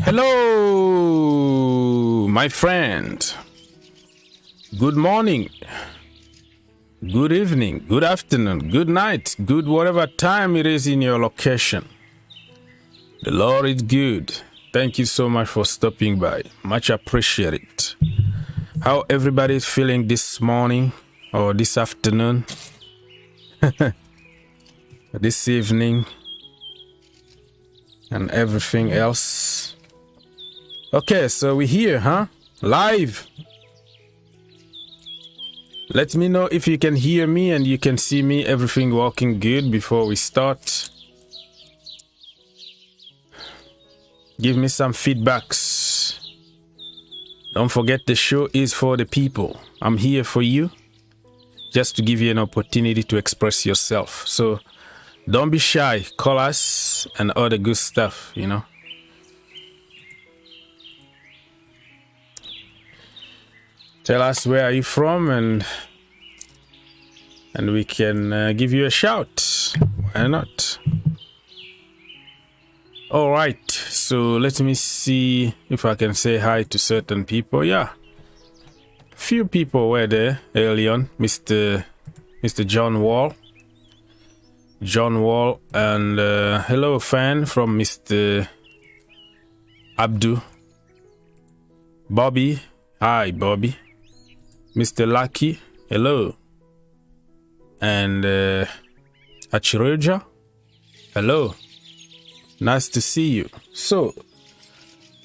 Hello, my friend. Good morning, good evening, good afternoon, good night, good whatever time it is in your location. The Lord is good. Thank you so much for stopping by. Much appreciated. How everybody is feeling this morning or this afternoon, this evening, and everything else. Okay, so we're here, huh? Live. Let me know if you can hear me and you can see me. Everything working good before we start. Give me some feedbacks. Don't forget the show is for the people. I'm here for you, just to give you an opportunity to express yourself. So don't be shy. Call us and all the good stuff, you know. Tell us where are you from and we can give you a shout. Why not? All right. So let me see if I can say hi to certain people. Yeah. Few people were there early on. Mr. John Wall. John Wall and hello fan from Mr. Abdu. Bobby. Hi, Bobby. Mr. Lucky, hello. And Achiroja, hello. Nice to see you. So,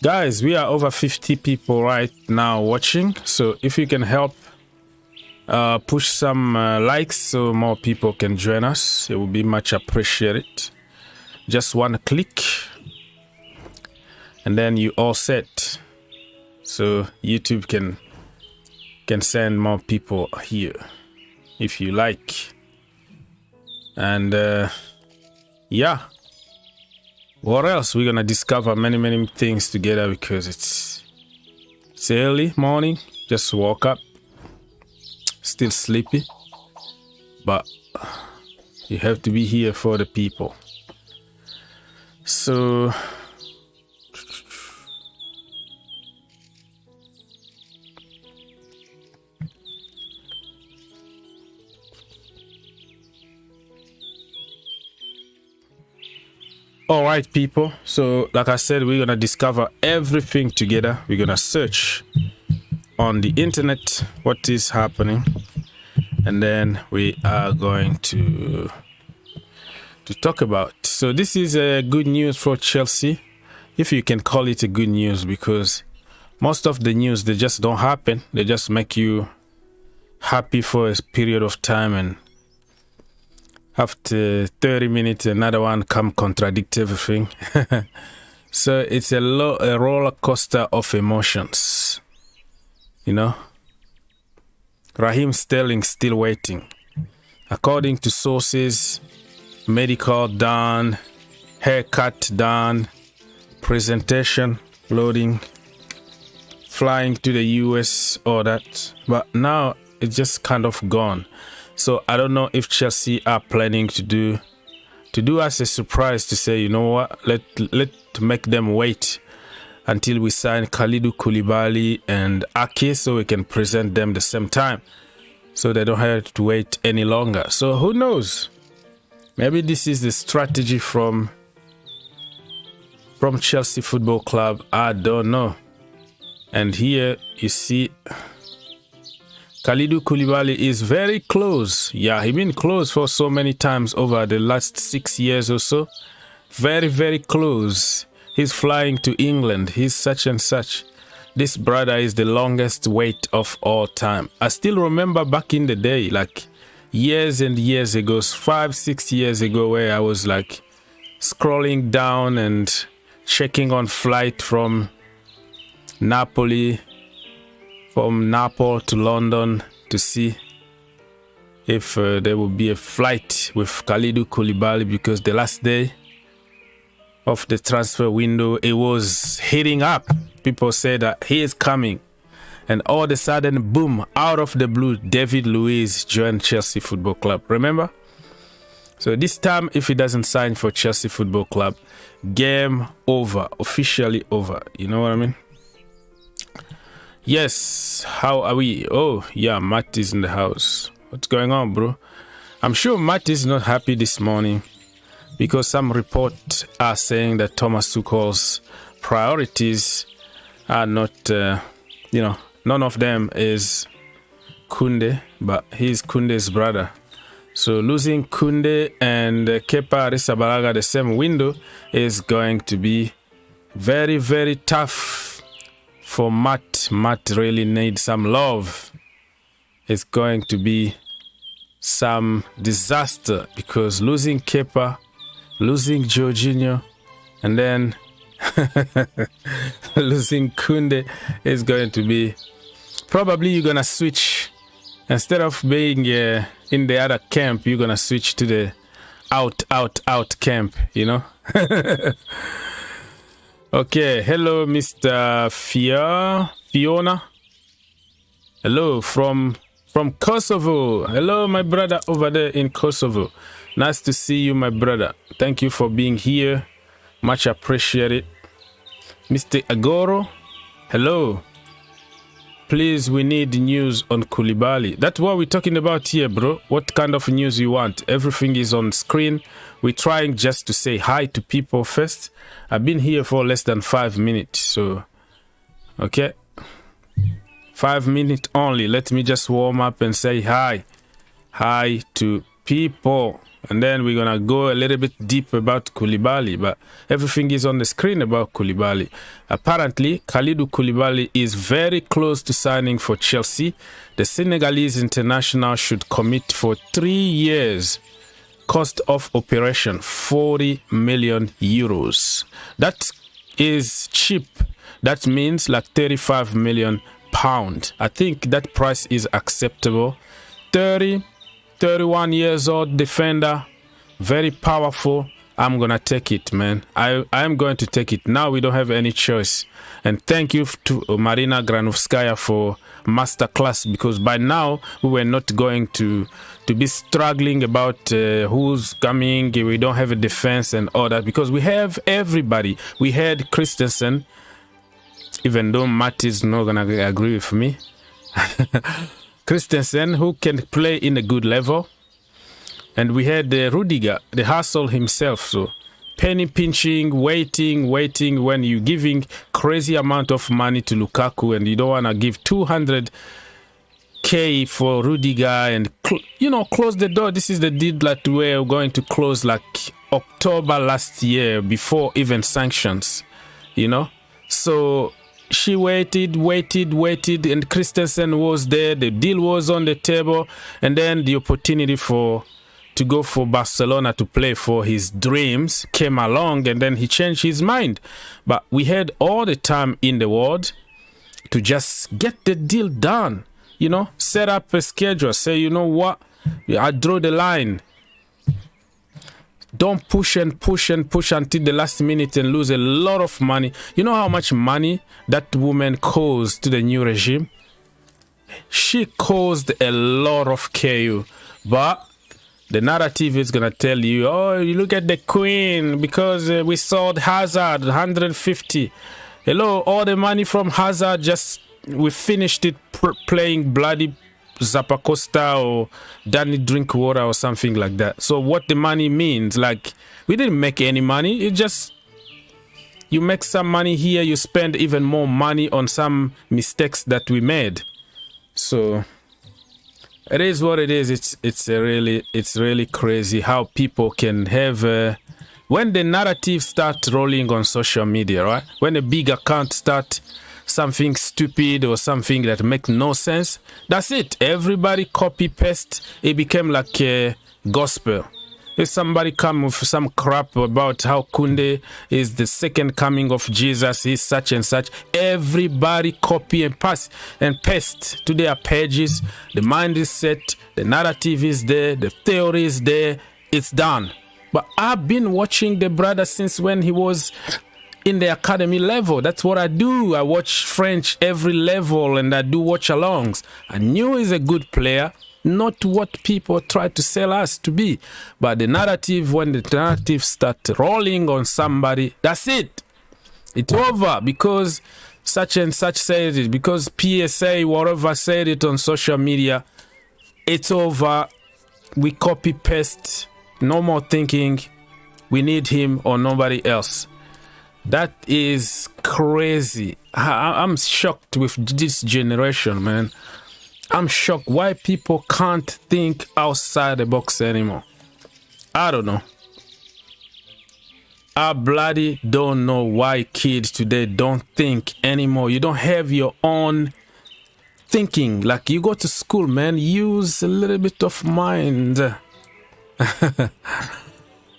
guys, we are over 50 people right now watching. So, if you can help push some likes so more people can join us, it will be much appreciated. Just one click, and then you all set. So, YouTube can send more people here if you like. And yeah, what else? We're gonna discover many things together because it's early morning. Just woke up, still sleepy, but you have to be here for the people. So all right, people. So like I said, we're gonna discover everything together. We're gonna search on the internet what is happening, and then we are going to talk about. So this is a good news for Chelsea, if you can call it a good news, because most of the news, they just don't happen. They just make you happy for a period of time, and after 30 minutes, another one come contradict everything. So it's a roller coaster of emotions, you know. Raheem Sterling still waiting. According to sources, medical done, haircut done, presentation, loading, flying to the US, all that. But now it's just kind of gone. So I don't know if Chelsea are planning to do us a surprise to say, you know what, let make them wait until we sign Kalidou Koulibaly and Ake, so we can present them the same time, so they don't have to wait any longer. So who knows? Maybe this is the strategy from Chelsea Football Club. I don't know. And here you see Kalidou Koulibaly is very close. Yeah, he's been close for so many times over the last 6 years or so. Very close. He's flying to England. He's such and such. This brother is the longest wait of all time. I still remember back in the day, like years and years ago, 5-6 years ago, where I was like scrolling down and checking on flight from Napoli to London to see if there will be a flight with Kalidou Koulibaly, because the last day of the transfer window, it was heating up. People said that he is coming, and all of a sudden, boom, out of the blue, David Luiz joined Chelsea Football Club. Remember? So this time, if he doesn't sign for Chelsea Football Club, game over, officially over. You know what I mean? Yes, how are we? Oh, yeah, Matt is in the house. What's going on, bro? I'm sure Matt is not happy this morning because some reports are saying that Thomas Tuchel's priorities are not, you know, none of them is Kounde, but he's Kounde's brother. So losing Kounde and Kepa Arrizabalaga the same window is going to be very, very tough for Matt. Matt really needs some love. It's going to be some disaster because losing Kepa, losing Jorginho, and then losing Kounde is going to be, probably you're going to switch. Instead of being in the other camp, you're going to switch to the out camp, you know? Okay, hello, Mr. Fiona. Hello, from Kosovo. Hello, my brother over there in Kosovo. Nice to see you, my brother. Thank you for being here. Much appreciated. Mr. Agoro, hello. Please, we need news on Koulibaly. That's what we're talking about here, bro. What kind of news you want? Everything is on screen. We're trying just to say hi to people first. I've been here for less than 5 minutes, so okay. 5 minutes only. Let me just warm up and say hi. Hi to people. And then we're going to go a little bit deep about Koulibaly. But everything is on the screen about Koulibaly. Apparently, Kalidou Koulibaly is very close to signing for Chelsea. The Senegalese international should commit for 3 years. Cost of operation, 40 million euros. That is cheap. That means like 35 million pounds. I think that price is acceptable. 31 years old defender, very powerful. I'm gonna take it, man. I'm going to take it. Now we don't have any choice. And thank you to Marina Granovskaya for masterclass, because by now we were not going to be struggling about who's coming. We don't have a defense and all that, because we have everybody. We had Christensen, even though Matt is not gonna agree with me. Christensen, who can play in a good level, and we had Rudiger, the hustle himself. So penny pinching, waiting when you're giving crazy amount of money to Lukaku and you don't want to give 200k for Rudiger and close the door. This is the deal that we're going to close like October last year, before even sanctions, so she waited, and Christensen was there. The deal was on the table, and then the opportunity to go for Barcelona to play for his dreams came along, and then he changed his mind. But we had all the time in the world to just get the deal done, set up a schedule, say, you know what, I draw the line. Don't push and push until the last minute and lose a lot of money. You know how much money that woman caused to the new regime? She caused a lot of KU. But the narrative is going to tell you, oh, you look at the Queen, because we sold Hazard, 150. Hello, all the money from Hazard, we finished it playing bloody Zappacosta or Danny Drinkwater or something like that. So what the money means, like, we didn't make any money. It just, you make some money here, you spend even more money on some mistakes that we made. So it is what it is. It's really crazy how people can have when the narrative starts rolling on social media, right? When a big account starts something stupid or something that makes no sense, that's it. Everybody copy paste. It became like a gospel. If somebody come with some crap about how Kounde is the second coming of Jesus, he's such and such, everybody copy and paste to their pages. The mind is set, the narrative is there, the theory is there, it's done. But I've been watching the brother since when he was in the academy level. That's what I do. I watch French every level and I do watch alongs. I knew he's a good player. not what people try to sell us to be. But the narrative, when the narrative start rolling on somebody, that's it. It's over because such and such said it, because PSA, whatever said it on social media. It's over. We copy paste. No more thinking we need him or nobody else. That is crazy. I'm shocked with this generation, man. I'm shocked why people can't think outside the box anymore. I don't know. I bloody don't know why kids today don't think anymore. You don't have your own thinking. Like, you go to school, man, use a little bit of mind.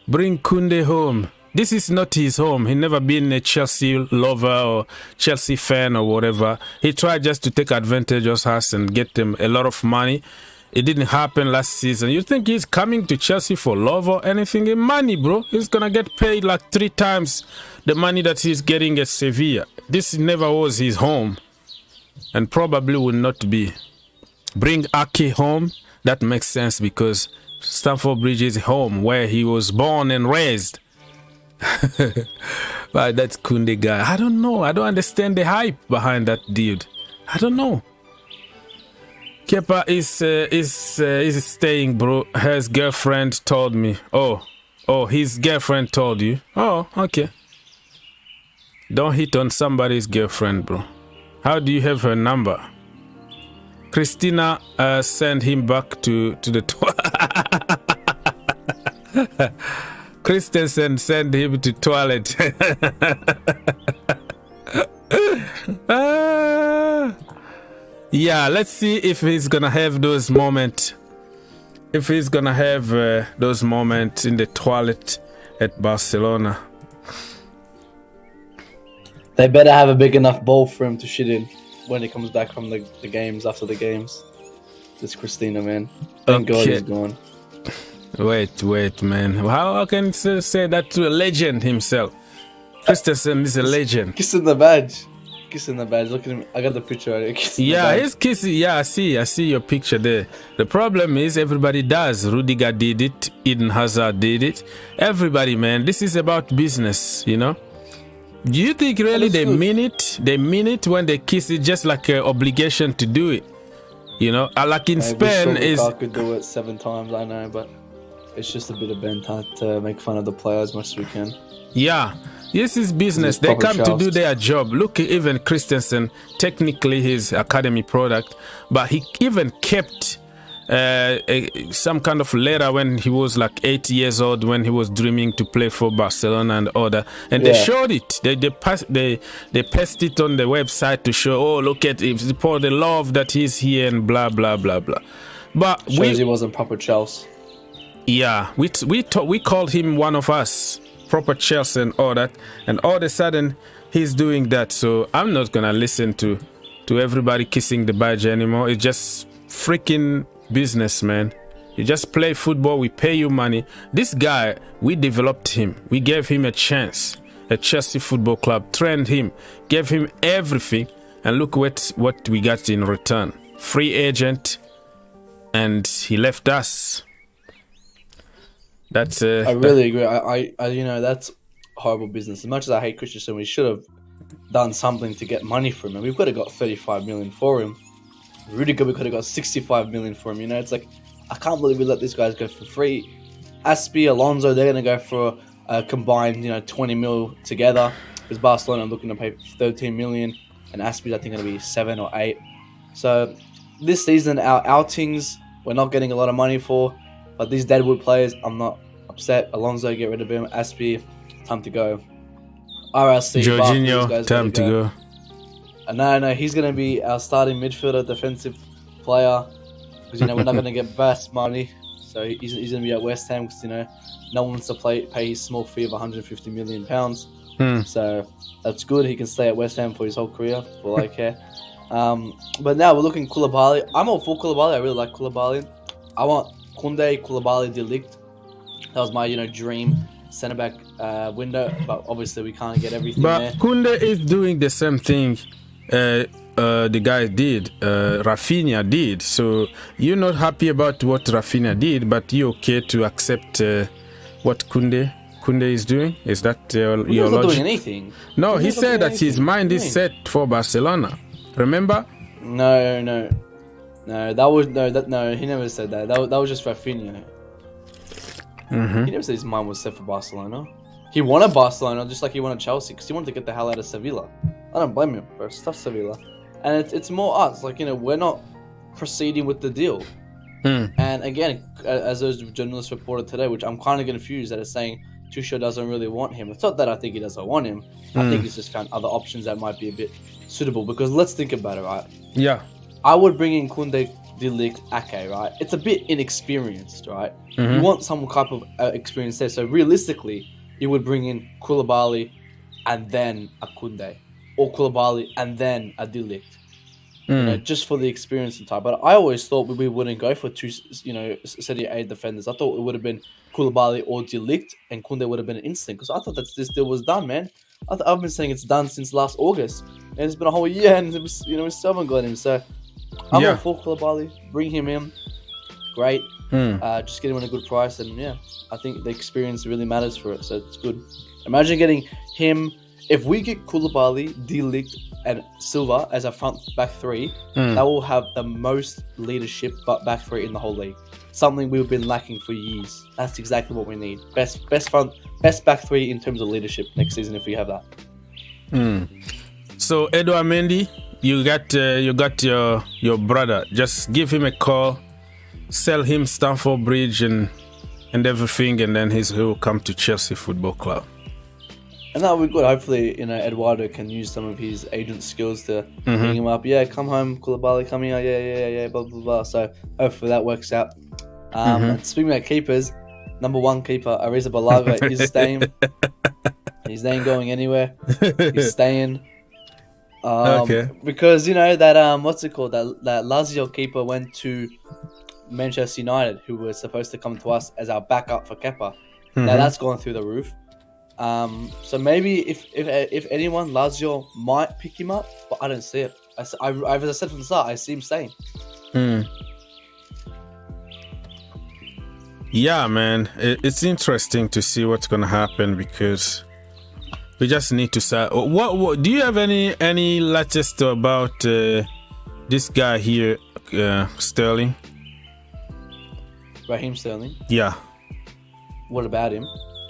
Bring Kounde home. This is not his home. He never been a Chelsea lover or Chelsea fan or whatever. He tried just to take advantage of us and get them a lot of money. It didn't happen last season. You think he's coming to Chelsea for love or anything? In money, bro. He's gonna get paid like 3 times the money that he's getting at Sevilla. This never was his home, and probably will not be. Bring Ake home. That makes sense because Stamford Bridge is home, where he was born and raised. But that's Kounde guy. I don't know. I don't understand the hype behind that dude. I don't know. Kepa is staying, bro. His girlfriend told me. Oh, his girlfriend told you. Oh, okay. Don't hit on somebody's girlfriend, bro. How do you have her number? Christina sent him back to the Christensen sent him to toilet. Yeah, let's see if he's gonna have those moments. If he's gonna have those moments in the toilet at Barcelona. They better have a big enough bowl for him to shit in when he comes back from the games, after the games. This Christina, man. Thank God he's gone. Wait, man. How can you say that to a legend himself? Christensen is a legend. Kissing the badge. Look at him. I got the picture right here. Yeah, he's kissing. Yeah, I see your picture there. The problem is everybody does. Rudiger did it. Eden Hazard did it. Everybody, man. This is about business, you know? Do you think really they mean it? They mean it when they kiss it, just like an obligation to do it? You know? Like in Spain is... I could do it 7 times, I know, but... It's just a bit of banter to make fun of the player as much as we can. Yeah, this is business. They come to do their job. Look, even Christensen, technically his academy product, but he even kept some kind of letter when he was like 8 years old, when he was dreaming to play for Barcelona and other. And they showed it. They passed it on the website to show, oh, look at him, for the love that he's here and blah, blah, blah, blah. But shows he wasn't proper Chelsea. Yeah, we called him one of us, proper Chelsea and all that, and all of a sudden he's doing that. So I'm not gonna listen to everybody kissing the badge anymore. It's just freaking business, man. You just play football, we pay you money. This guy, we developed him, we gave him a chance at Chelsea Football Club, trained him, gave him everything, and look what we got in return. Free agent, and he left us. That's I really agree. I you know, that's horrible business. As much as I hate Christensen, we should have done something to get money from him. We could have got 35 million for him. Rudiger, we could have got 65 million for him. You know, it's like, I can't believe we let these guys go for free. Aspie, Alonso, they're going to go for a combined, 20 mil together. Because Barcelona are looking to pay 13 million, and Aspie's I think going to be 7 or 8. So this season, our outings, we're not getting a lot of money for. But these deadwood players, I'm not upset. Alonso, get rid of him. Aspie, time to go. RLC, Jorginho, time to go. No, he's going to be our starting midfielder, defensive player. Because, we're not going to get vast money. So he's going to be at West Ham because, no one wants to pay his small fee of £150 million. So that's good. He can stay at West Ham for his whole career, for all I care. But now we're looking Koulibaly. I'm all for Koulibaly. I really like Koulibaly. I want Kounde, Koulibaly, Ligt. That was my, dream centre-back window. But obviously we can't get everything there. But Kounde is doing the same thing the guy did, Raphinha did. So you're not happy about what Raphinha did, but you're okay to accept what Kounde is doing? Is that your logic? He's not doing anything. No, he said that his mind is set for Barcelona. Remember? No. He never said that. That was just Raphinha. He never said his mind was set for Barcelona. He wanted Barcelona just like he wanted Chelsea because he wanted to get the hell out of Sevilla. I don't blame him, bro. Stuff Sevilla, and it's more us. Like, we're not proceeding with the deal. And again, as those journalists reported today, which I'm kind of confused that it's saying Tuchel doesn't really want him. It's not that I think he doesn't want him. I think he's just found other options that might be a bit suitable. Because let's think about it, right? Yeah. I would bring in Kounde, Ligt, Ake, right? It's a bit inexperienced, right? You want some type of experience there. So realistically, you would bring in Koulibaly and then a Kounde, or Koulibaly and then a Ligt. Just for the experience and type. But I always thought we wouldn't go for two, Serie A defenders. I thought it would have been Koulibaly or Ligt, and Kounde would have been an instant. Because I thought that this deal was done, man. I've been saying it's done since last August, and it's been a whole year, and we still haven't got him. So I'm all for Koulibaly. Bring him in, great. Just get him on a good price, and I think the experience really matters for it. So it's good. Imagine getting him. If we get Koulibaly, Ligt, and Silva as a front back three, that will have the most leadership back three in the whole league. Something we've been lacking for years. That's exactly what we need. Best back three in terms of leadership next season if we have that. So Edouard Mendy, you got your brother. Just give him a call, sell him Stamford Bridge and everything, and then he will come to Chelsea Football Club. And that would be good. Hopefully, Eduardo can use some of his agent skills to bring him up. Yeah, come home, Koulibaly, come here. Yeah, blah, blah, blah. So hopefully that works out. Speaking about keepers, number one keeper, Ariza Balava, is staying. He's ain't going anywhere. He's staying. Okay. Because, that, what's it called? That Lazio keeper went to Manchester United, who was supposed to come to us as our backup for Kepa. Now that's gone through the roof. So maybe if anyone, Lazio might pick him up, but I don't see it. As I said from the start, I see him staying. Yeah, man, it's interesting to see what's gonna happen because we just need to start. What do you have any latest about this guy here, Sterling? Raheem Sterling. Yeah. What about him?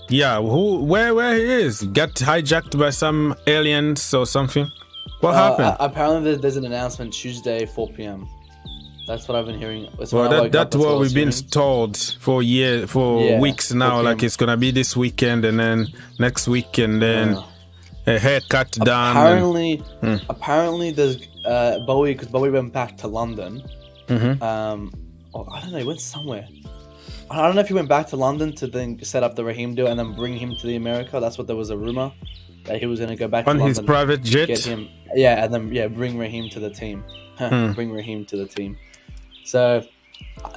Yeah, where he is? Got hijacked by some aliens or something? What happened? Apparently there's an announcement Tuesday 4 p.m. That's what I've been hearing. That's what we've been told for weeks now. Like it's gonna be this weekend and then next week and then a haircut done. Apparently there's Bowie, because Bowie went back to London. I don't know, he went somewhere. I don't know if he went back to London to then set up the Raheem deal and then bring him to the America. That's what there was a rumor that he was going to go back on to London. On his private jet? Get him, and then bring Raheem to the team. Bring Raheem to the team. So,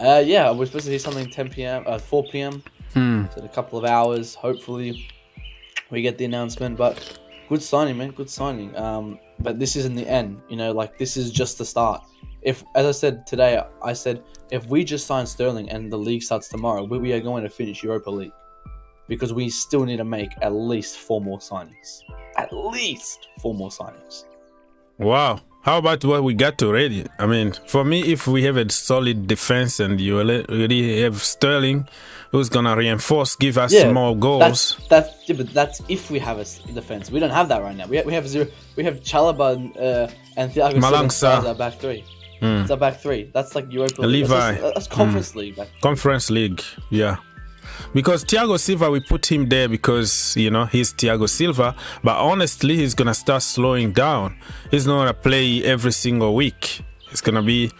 we're supposed to see something 4 p.m. So in a couple of hours, hopefully we get the announcement. But good signing, man. Good signing. But this isn't the end. This is just the start. As I said today, if we just sign Sterling and the league starts tomorrow, we are going to finish Europa League because we still need to make at least 4 more signings. At least 4 more signings. Wow. How about what we got already? I mean, for me, if we have a solid defense and you already have Sterling, who's going to reinforce, give us more goals. But that's if we have a defense. We don't have that right now. We have zero. We have Chalobah and Thiago Silva as our back three. It's our back three. That's like Europa League. That's Conference League. Conference League, yeah. Because Thiago Silva, we put him there because, he's Thiago Silva. But honestly, he's going to start slowing down. He's not going to play every single week. It's going to be,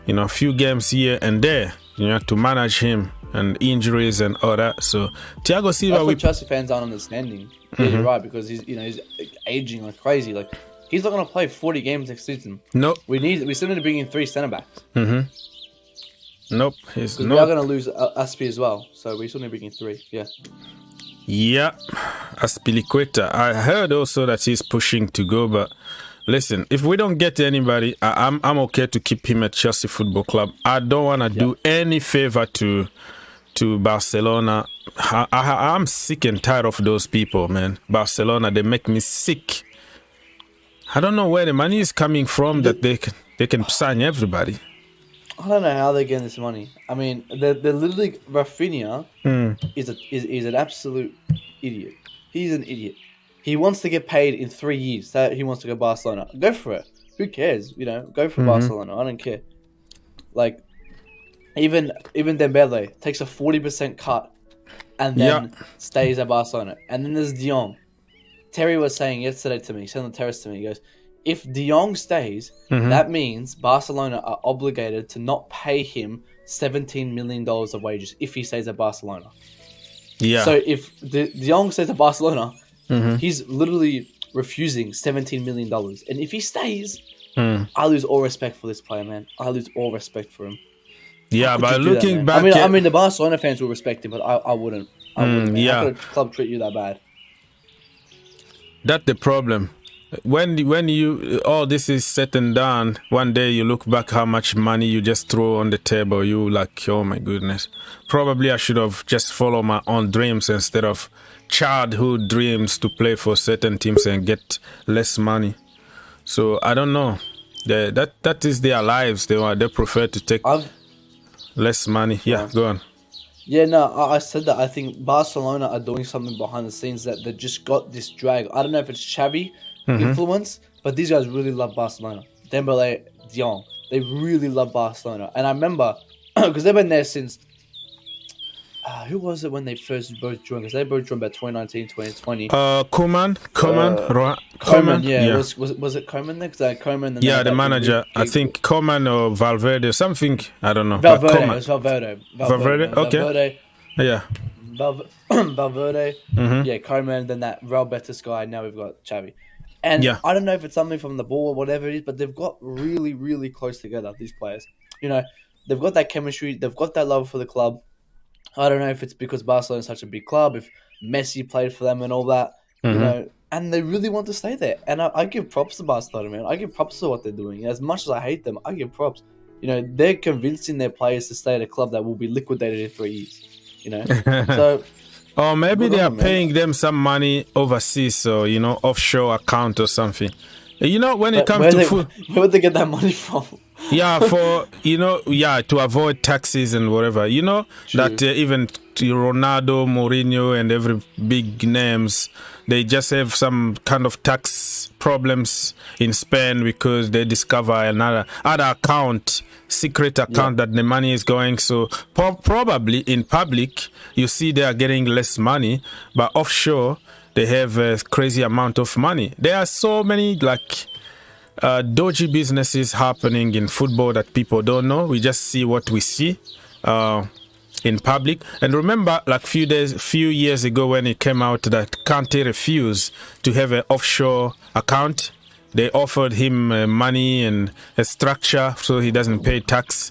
a few games here and there, to manage him and injuries and all that. So Thiago Silva... That's what Chelsea fans aren't understanding. Yeah, you're right, because he's aging like crazy. Like, he's not going to play 40 games next season. Nope. We still need to bring in 3 centre-backs. Nope, he's not. We are going to lose Aspi as well, so we still need to bring in 3. Yeah, Aspilicueta. I heard also that he's pushing to go, but listen, if we don't get anybody, I'm okay to keep him at Chelsea Football Club. I don't want to do any favor to Barcelona. I'm sick and tired of those people, man. Barcelona, they make me sick. I don't know where the money is coming from that they can sign everybody. I don't know how they're getting this money. I mean, they're literally Raphinha is an absolute idiot. He's an idiot. He wants to get paid in 3 years. So he wants to go Barcelona. Go for it. Who cares? You know, go for Barcelona. I don't care. Like, even Dembele takes a 40% cut and then stays at Barcelona. And then there's De Jong. Terry was saying yesterday to me, he said on the Terrace to me, he goes, if De Jong stays, that means Barcelona are obligated to not pay him $17 million of wages if he stays at Barcelona. Yeah. So if De Jong stays at Barcelona, he's literally refusing $17 million. And if he stays, I lose all respect for this player, man. I lose all respect for him. Yeah, but looking back... I mean, the Barcelona fans will respect him, but I wouldn't. How could a club treat you that bad? That's the problem. When you all this is set and done, one day you look back how much money you just throw on the table. You like, oh my goodness. Probably I should have just followed my own dreams instead of childhood dreams to play for certain teams and get less money. So I don't know. That is their lives. They prefer to take less money. Yeah, go on. Yeah, no, I said that. I think Barcelona are doing something behind the scenes that they just got this drag. I don't know if it's Xavi influence, but these guys really love Barcelona. Dembele, De Jong, they really love Barcelona. And I remember, because they've been there since, who was it when they first both joined? Because they both joined about 2019, 2020. Kounde, yeah. Was it Kounde next? Kounde. Yeah, the manager. I think Kounde or Valverde, something. I don't know. Valverde. It was Valverde. Okay. Valverde. Yeah. Valverde. Yeah, Kounde. Then that Real Betis guy. Now we've got Xavi. And I don't know if it's something from the ball or whatever it is, but they've got really, really close together, these players. You know, they've got that chemistry. They've got that love for the club. I don't know if it's because Barcelona is such a big club, if Messi played for them and all that, you know, and they really want to stay there. And I give props to Barcelona, man. I give props to what they're doing. As much as I hate them, I give props. You know, they're convincing their players to stay at a club that will be liquidated in 3 years, you know. So, or maybe they are paying them some money overseas, so, you know, offshore account or something. You know, when it comes to food... Where would they get that money from? Yeah, to avoid taxes and whatever. You know, that even Ronaldo, Mourinho, and every big names, they just have some kind of tax problems in Spain because they discover other account, secret account that the money is going. So probably in public, you see they are getting less money, but offshore, they have a crazy amount of money. There are so many dodgy businesses happening in football that people don't know. We just see what we see in public. And remember, like few years ago when it came out that Kante refused to have an offshore account, they offered him money and a structure so he doesn't pay tax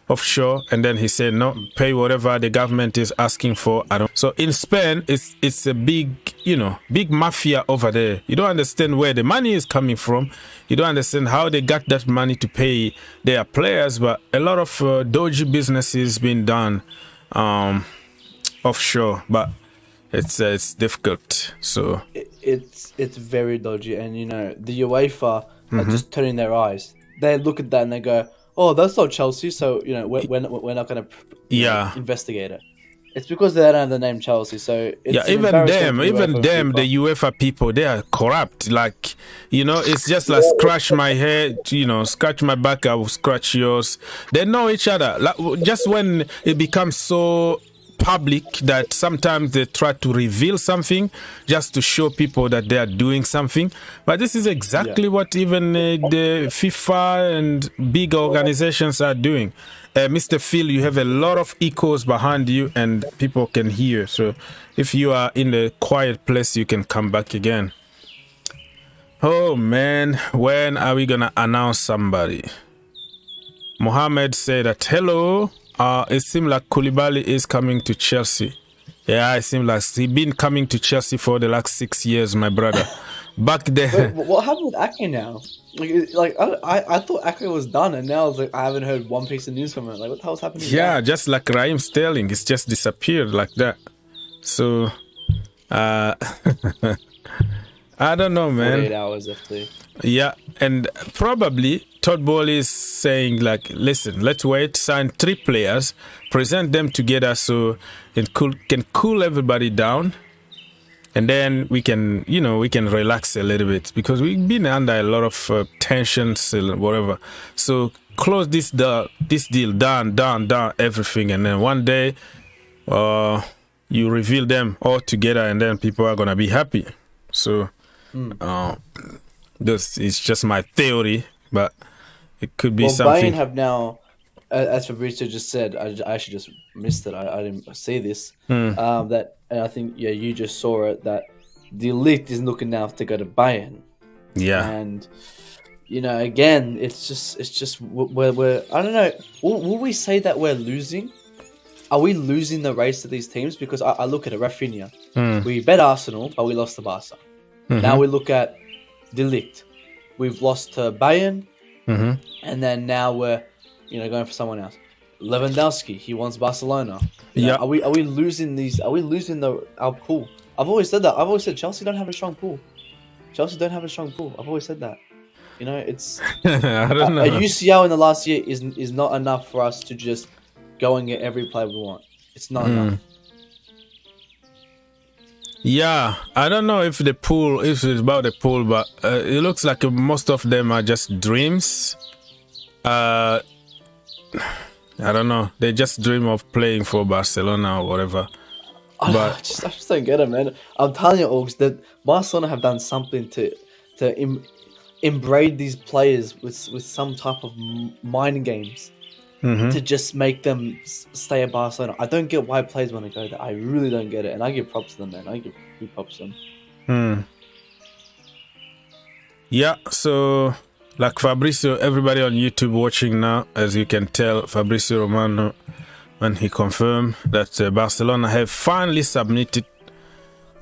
offshore, and then he said no, pay whatever the government is asking for. So in Spain, it's a big mafia over there. You don't understand where the money is coming from. You don't understand how they got that money to pay their players, but a lot of dodgy businesses being done offshore, but it's difficult. So it's very dodgy, and you know the UEFA are just turning their eyes. They look at that and they go, oh, that's not Chelsea, so you know we're not going to investigate it. It's because they don't have the name Chelsea, so it's even them, the UEFA people, they are corrupt. Like, you know, it's just like scratch my head, you know, scratch my back, I will scratch yours. They know each other. Like, just when it becomes so public that sometimes they try to reveal something just to show people that they are doing something, but this is exactly what even the FIFA and big organizations are doing. Mr. Phil, you have a lot of echoes behind you and people can hear, so if you are in a quiet place you can come back again. Oh man, when are we gonna announce somebody? Mohammed said that hello. It seems like Koulibaly is coming to Chelsea. Yeah, it seems like he's been coming to Chelsea for the last 6 years, my brother. back then. Wait, what happened with Ake now? I thought Ake was done, and now I haven't heard one piece of news from it. Like, what the hell's happening? Yeah, just like Raheem Sterling, it's just disappeared like that. So, I don't know, man. 48 hours FT. Yeah, and probably Todd Bowley is saying like, listen, let's wait, sign 3 players, present them together so it can cool everybody down, and then we can relax a little bit because we've been under a lot of tensions and whatever. So close this deal down everything, and then one day you reveal them all together, and then people are gonna be happy. So this is just my theory, but it could be something. Bayern have now, as Fabrizio just said, I actually just missed it. I didn't see this. That, and I think you just saw it, that the Ligt is looking now to go to Bayern. Yeah, and again, it's just we're I don't know. Will we say that we're losing? Are we losing the race to these teams? Because I look at it, Raphinha. We bet Arsenal, but we lost to Barca. Now we look at De Ligt. We've lost to Bayern, and then now we're going for someone else. Lewandowski, he wants Barcelona. Are we losing these? Are we losing our pool? I've always said that. I've always said Chelsea don't have a strong pool. Chelsea don't have a strong pool. I've always said that. It's I don't know. A UCL in the last year is not enough for us to just go and get every player we want. It's not enough. Yeah, I don't know if it's about the pool, but it looks like most of them are just dreams. I don't know. They just dream of playing for Barcelona or whatever. I just don't get it, man. I'm telling you, Augs, that Barcelona have done something to embrace these players with some type of mind games to just make them stay at Barcelona. I don't get why players want to go there. I really don't get it, and I give props to them, man. I give props to them. Yeah, so like Fabrizio, everybody on YouTube watching now, as you can tell, Fabrizio Romano, when he confirmed that Barcelona have finally submitted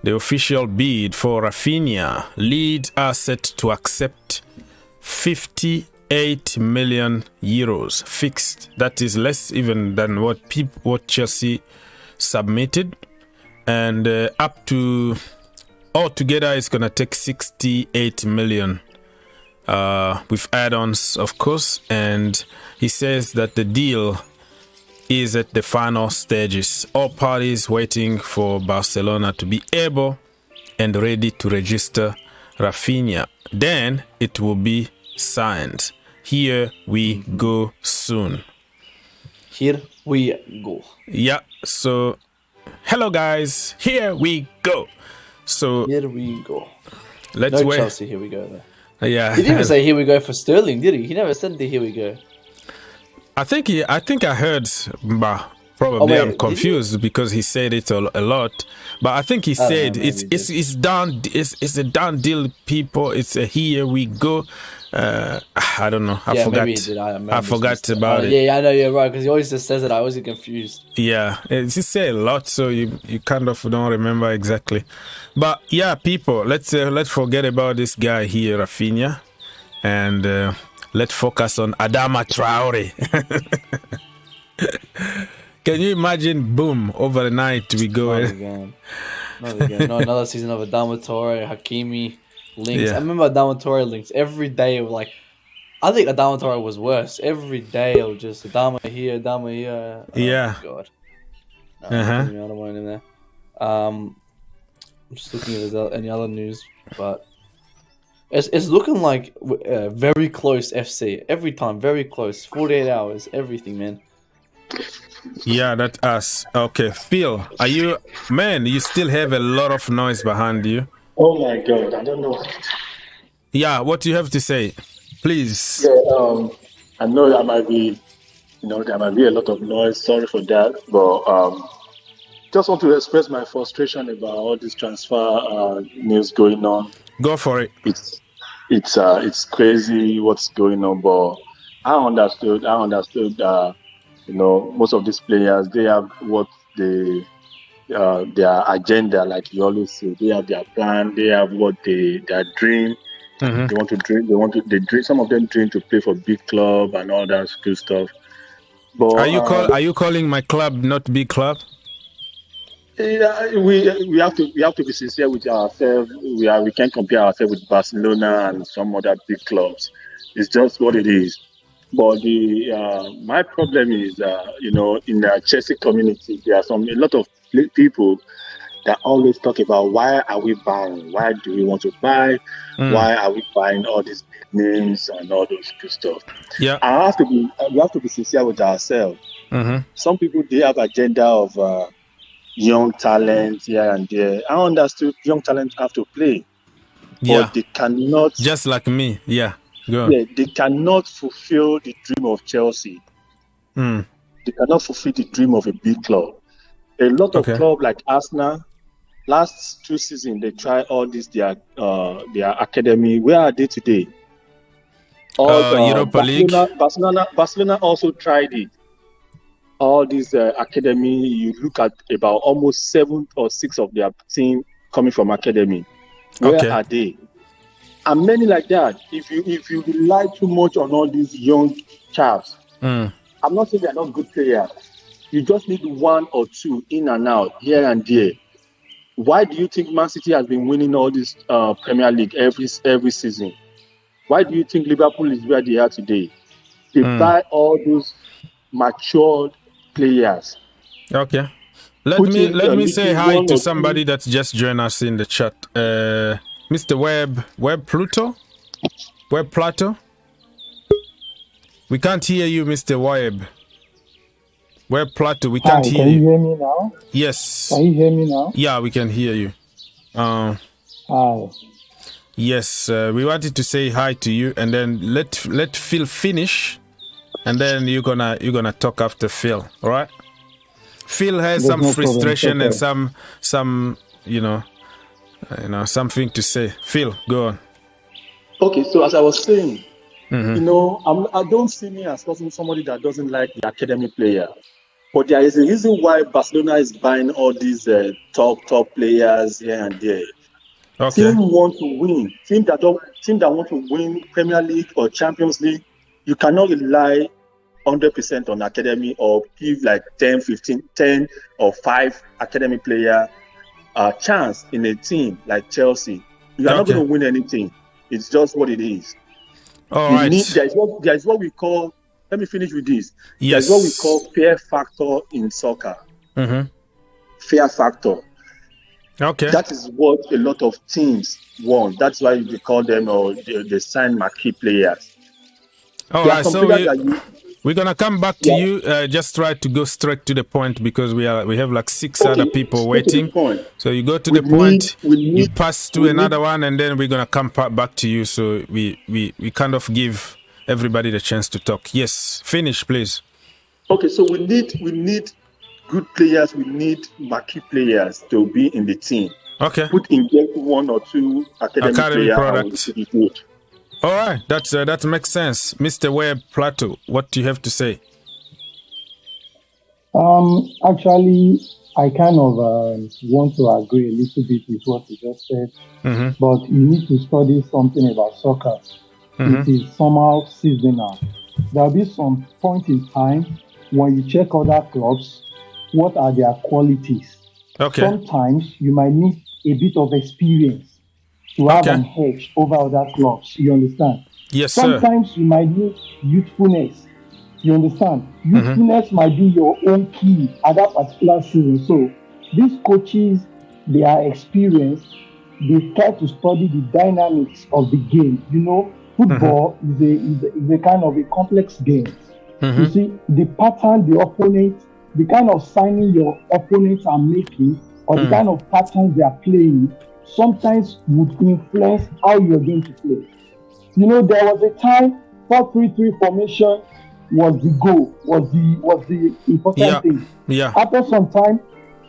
the official bid for Raphinha. Leeds are set to accept 58 million euros fixed. That is less even than what Chelsea submitted, and up to altogether it's gonna take 68 million with add-ons, of course. And he says that the deal is at the final stages. All parties waiting for Barcelona to be able and ready to register Raphinha. Then it will be signed. Here we go soon. Here we go. Yeah, so hello guys, here we go. So here we go. Let's wait. Chelsea, here we go though. Yeah. He didn't even say here we go for Sterling, did he? He never said the here we go. I think I heard, but probably I'm confused because he said it a lot. But I think he said it's done. It's a done deal, people. It's a here we go. I don't know. I forgot. Maybe he did. I forgot about it. Yeah, I know you're right because he always just says it. I always get confused. Yeah, he said a lot, so you kind of don't remember exactly. But yeah, people, let's forget about this guy here, Raphinha, and let's focus on Adama Traore. Can you imagine? Boom! Overnight we go. Not again. No, another season of Adama Traore, Hakimi, links. Yeah. I remember Adama Traore links every day. Like, I think Adama Traore was worse. Every day it was just Adama here, Adama here. Oh, yeah. God. No, I don't want him there. I'm just looking if there's any other news, but it's looking like very close FC every time. Very close. 48 hours. Everything, man. Yeah, that's us. Okay, Phil, are you, man, you still have a lot of noise behind you. Oh my God, I don't know. Yeah, what do you have to say? Please. Yeah, I know there might be a lot of noise. Sorry for that, but just want to express my frustration about all this transfer news going on. Go for it. It's crazy what's going on, but I understood. Most of these players, they have what they their agenda, like you always say. They have their plan. They have what their dream. Mm-hmm. They want to dream. They dream. Some of them dream to play for big club and all that good stuff. But Are you calling my club not big club? Yeah, we have to be sincere with ourselves. We can't compare ourselves with Barcelona and some other big clubs. It's just what it is. But my problem is, in the Chelsea community, there are a lot of people that always talk about why are we buying? Why do we want to buy? Why are we buying all these big names and all those good stuff? Yeah, we have to be sincere with ourselves. Mm-hmm. Some people, they have agenda of young talent here and there. I understood young talent have to play, but they cannot. Just like me, go on. Yeah, they cannot fulfill the dream of Chelsea. They cannot fulfill the dream of a big club. A lot of clubs like Arsenal, last 2 seasons they try all this their academy. Where are they today? Europa League. Barcelona also tried it. All these academy, you look at about almost 7 or 6 of their team coming from academy. Where are they? And many like that. If you rely too much on all these young chaps, I'm not saying they're not good players. You just need 1 or 2 in and out, here and there. Why do you think Man City has been winning all this Premier League every season? Why do you think Liverpool is where they are today? They buy all those matured players. Okay. Let me say hi to somebody that's just joined us in the chat. Mr. Web Plato. We can't hear you, Mr. Web Plato, we can't hear you. Can you hear me now? Yes. Can you hear me now? Yeah, we can hear you. Hi. Yes, we wanted to say hi to you, and then let Phil finish, and then you're gonna talk after Phil, all right? Phil has some frustration and some something to say. Phil, go on. Okay, so as I was saying, I don't see me as somebody that doesn't like the academy player, but there is a reason why Barcelona is buying all these top players here and there. Okay. Team want to win. Team that want to win Premier League or Champions League, you cannot rely 100% on academy or give like 10 or 5 academy player a chance in a team like Chelsea. You are not going to win anything. It's just what it is. All right. There is what we call. Let me finish with this. Yes. There's what we call fear factor in soccer. Fear factor. Okay. That is what a lot of teams want. That's why they call them or they sign marquee players. All right. So we're gonna come back to you. Just try to go straight to the point because we have like 6 other people waiting. So you go to the point. You pass to another one, and then we're gonna come back to you. So we kind of give everybody the chance to talk. Yes. Finish, please. Okay. So we need good players. We need marquee players to be in the team. Okay. Inject 1 or 2 academy products. All right, that makes sense. Mr. Webb Plateau, what do you have to say? Actually, I kind of want to agree a little bit with what you just said, but you need to study something about soccer. It is somehow seasonal. There'll be some point in time when you check other clubs, what are their qualities? Okay. Sometimes you might need a bit of experience to have an edge over other clubs. You understand? Yes, Sometimes you might need youthfulness. You understand? Youthfulness might be your own key at that particular season. So these coaches, they are experienced. They try to study the dynamics of the game. You know, football is a kind of a complex game. You see, the pattern the opponent, the kind of signing your opponents are making, or the kind of patterns they are playing, sometimes would influence how you're going to play. You know, there was a time 4-3-3 formation was the goal, was the important thing. Yeah. After some time,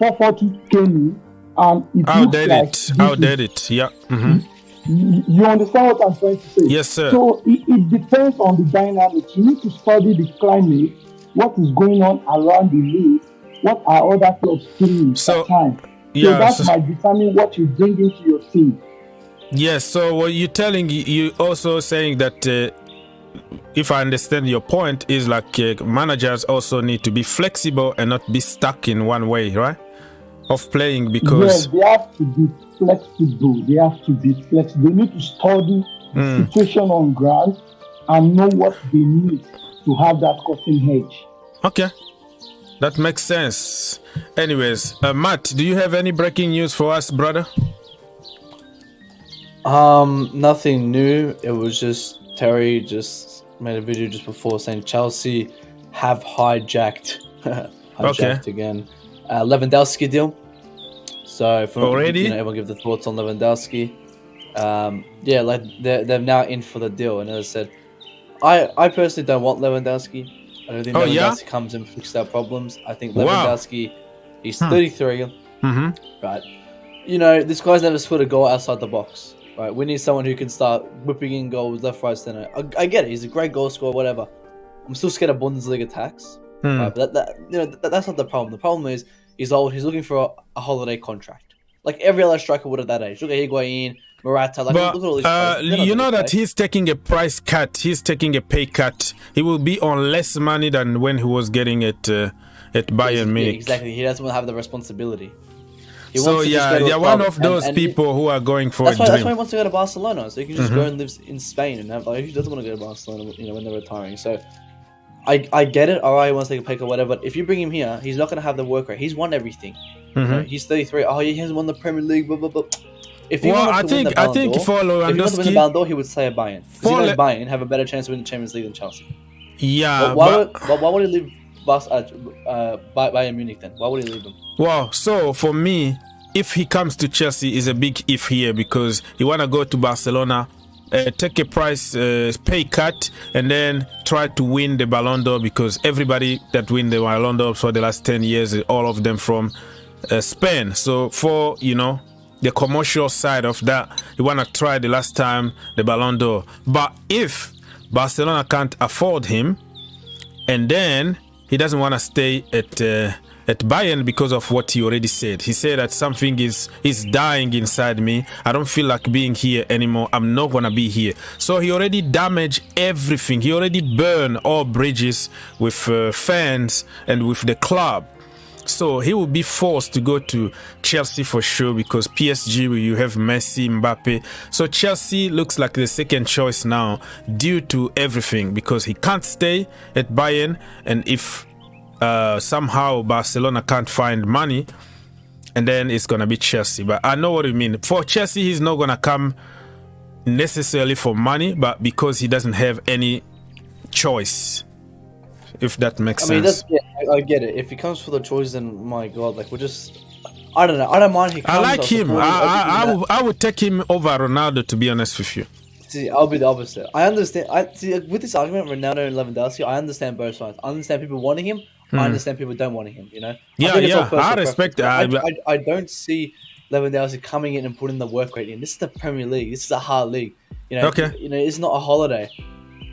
4-4-2 came in, and it outdated it. Yeah. You understand what I'm trying to say? Yes, sir. So it depends on the dynamics. You need to study the climate, what is going on around the league, what are other clubs doing at times. So that might determine what you bring into your team. Yes, so what you're telling, you also saying that if I understand your point, is like managers also need to be flexible and not be stuck in one way, right? Of playing, because... Yes, they have to be flexible. They need to study the situation on ground and know what they need to have that cutting edge. Okay, that makes sense. Anyways, Matt, do you have any breaking news for us, brother? Nothing new. It was just Terry just made a video just before saying Chelsea have hijacked again Lewandowski deal. So for already, everyone give the thoughts on Lewandowski. Like they're now in for the deal, and as I said, I personally don't want Lewandowski. I don't think Lewandowski comes and fixes our problems. I think Lewandowski, he's 33, right? This guy's never scored a goal outside the box. Right, we need someone who can start whipping in goals left, right, center. I get it; he's a great goal scorer, whatever. I'm still scared of Bundesliga attacks. Right, but that's not the problem. The problem is he's old. He's looking for a holiday contract, like every other striker would at that age. Look at Higuain, Morata. Look at all these players. You know that he's taking a price cut. He's taking a pay cut. He will be on less money than when he was getting at Bayern Munich. Exactly. He doesn't want to have the responsibility. So you're one of those people who are going for that's a dream. That's why he wants to go to Barcelona, so he can just go and live in Spain and have. He doesn't want to go to Barcelona, when they're retiring. So I get it. All right, he wants to take a pick or whatever. But if you bring him here, he's not going to have the work rate. He's won everything. He's 33. Oh, he hasn't won the Premier League. Blah blah blah. If he I think for Lewandowski, if he wants to win the Ballon d'Or, he would stay at Bayern. Because he knows Bayern have a better chance to win the Champions League than Chelsea. Yeah. Why would he leave Bayern Munich then? Why would he leave them? Well, so for me, if he comes to Chelsea, is a big if here, because he want to go to Barcelona, take a price pay cut, and then try to win the Ballon d'Or, because everybody that win the Ballon d'Or for the last 10 years, all of them from Spain. So for the commercial side of that, you want to try the last time the Ballon d'Or. But if Barcelona can't afford him, and then he doesn't want to stay at Bayern because of what he already said. He said that something is dying inside me. I don't feel like being here anymore. I'm not going to be here. So he already damaged everything. He already burned all bridges with fans and with the club. So he will be forced to go to Chelsea for sure, because PSG, you have Messi, Mbappe. So Chelsea looks like the second choice now due to everything, because he can't stay at Bayern. And if somehow Barcelona can't find money, and then it's going to be Chelsea. But I know what you mean. For Chelsea, he's not going to come necessarily for money, but because he doesn't have any choice. If that makes sense. I get it. If he comes for the choice, then my God, like we're just, I don't know. I don't mind. He comes, I like him. I would take him over Ronaldo, to be honest with you. See, I'll be the opposite. I understand. With this argument, Ronaldo and Lewandowski, I understand both sides. I understand people wanting him. I understand people don't want him. I respect that. I don't see Lewandowski coming in and putting the work rate in. This is the Premier League. This is a hard league. It's not a holiday.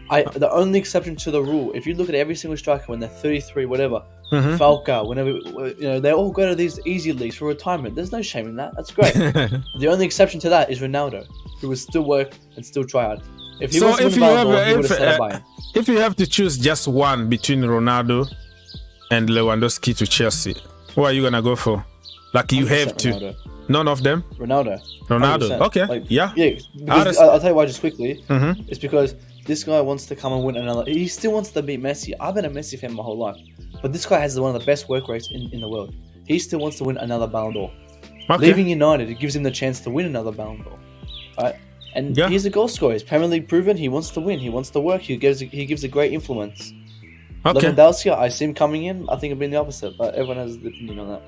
The only exception to the rule, if you look at every single striker when they're 33, whatever, Falcao, whenever they all go to these easy leagues for retirement. There's no shame in that. That's great. The only exception to that is Ronaldo, who will still work and still try hard. If he wants to win the Ballon d'Or, he would have stayed at Bayern. If you have to choose just one between Ronaldo and Lewandowski to Chelsea, what are you gonna go for? Like you have to. Ronaldo. None of them. Ronaldo. 100%. Okay. Because I'll tell you why just quickly. It's because this guy wants to come and win another. He still wants to beat Messi. I've been a Messi fan my whole life, but this guy has one of the best work rates in the world. He still wants to win another Ballon d'Or. Leaving United, it gives him the chance to win another Ballon d'Or, right? And he's a goal scorer. He's Premier League proven. He wants to win. He wants to work. He gives a great influence. Lewandowski, I see him coming in. I think it'll be the opposite, but everyone has an opinion on that.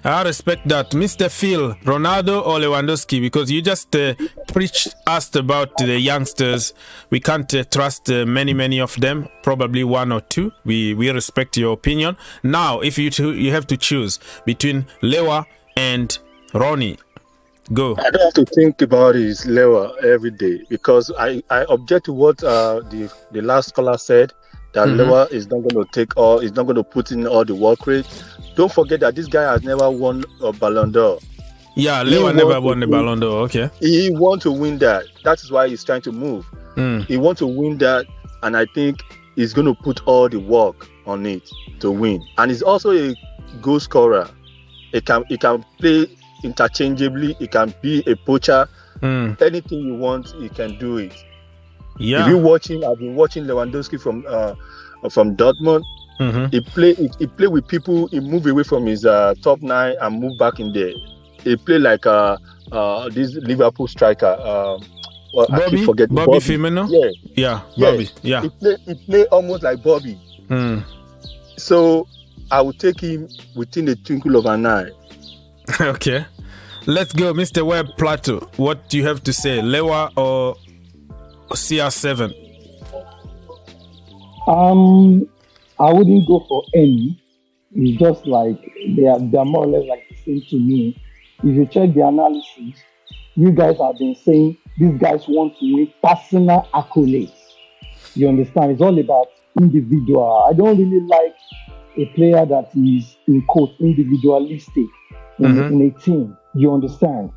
I respect that. Mr. Phil, Ronaldo or Lewandowski? Because you just asked about the youngsters. We can't trust many of them. Probably one or two. We respect your opinion. Now, if you have to choose between Lewa and Ronnie, go. I don't have to think about his Lewa every day, because I object to what the last caller said, that Lewa is not going to put in all the work rate. don't forget that this guy has never won a Ballon d'Or. Yeah, Lewa never won the Ballon d'Or. Okay. He wants to win that. That is why he's trying to move. He wants to win that, and I think he's going to put all the work on it to win. And he's also a goal scorer. He can play interchangeably. He can be a poacher. Anything you want, he can do it. Yeah. If you watch him, I've been watching Lewandowski from Dortmund. He play with people. He move away from his top nine and move back in there. He play like this Liverpool striker. Bobby Firmino. Yeah, Bobby. Yeah, he play almost like Bobby. So I would take him within a twinkle of an eye. Okay, let's go, Mr. Webb Plateau. What do you have to say, Lewa or CR7? I wouldn't go for any. It's just like they are more or less like the same to me. If you check the analysis, you guys have been saying these guys want to win personal accolades. You understand? It's all about individual. I don't really like a player that is, in quote, individualistic in a team. You understand?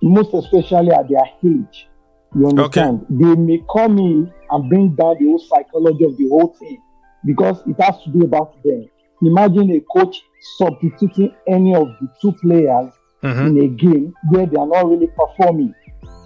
Most especially at their age. You understand? Okay. They may come in and bring down the whole psychology of the whole team because it has to be about them. Imagine a coach substituting any of the two players in a game where they are not really performing.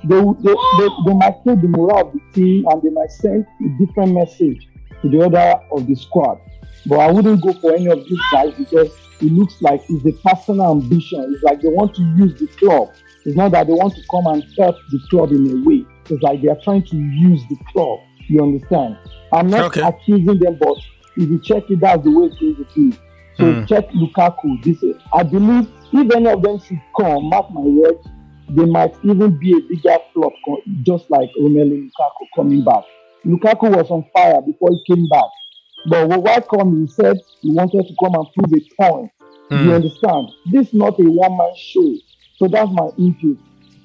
They might take the morale of the team and they might send a different message to the other of the squad. But I wouldn't go for any of these guys because it looks like it's a personal ambition. It's like they want to use the club. It's not that they want to come and help the club in a way. It's like they are trying to use the club. You understand? I'm not accusing them, but if you check it, that's the way it's going to be. So check Lukaku. I believe if any of them should come, mark my words, they might even be a bigger flop, just like Romelu Lukaku coming back. Lukaku was on fire before he came back. But when I come, he said he wanted to come and prove a point. You understand? This is not a one-man show. So that's my input.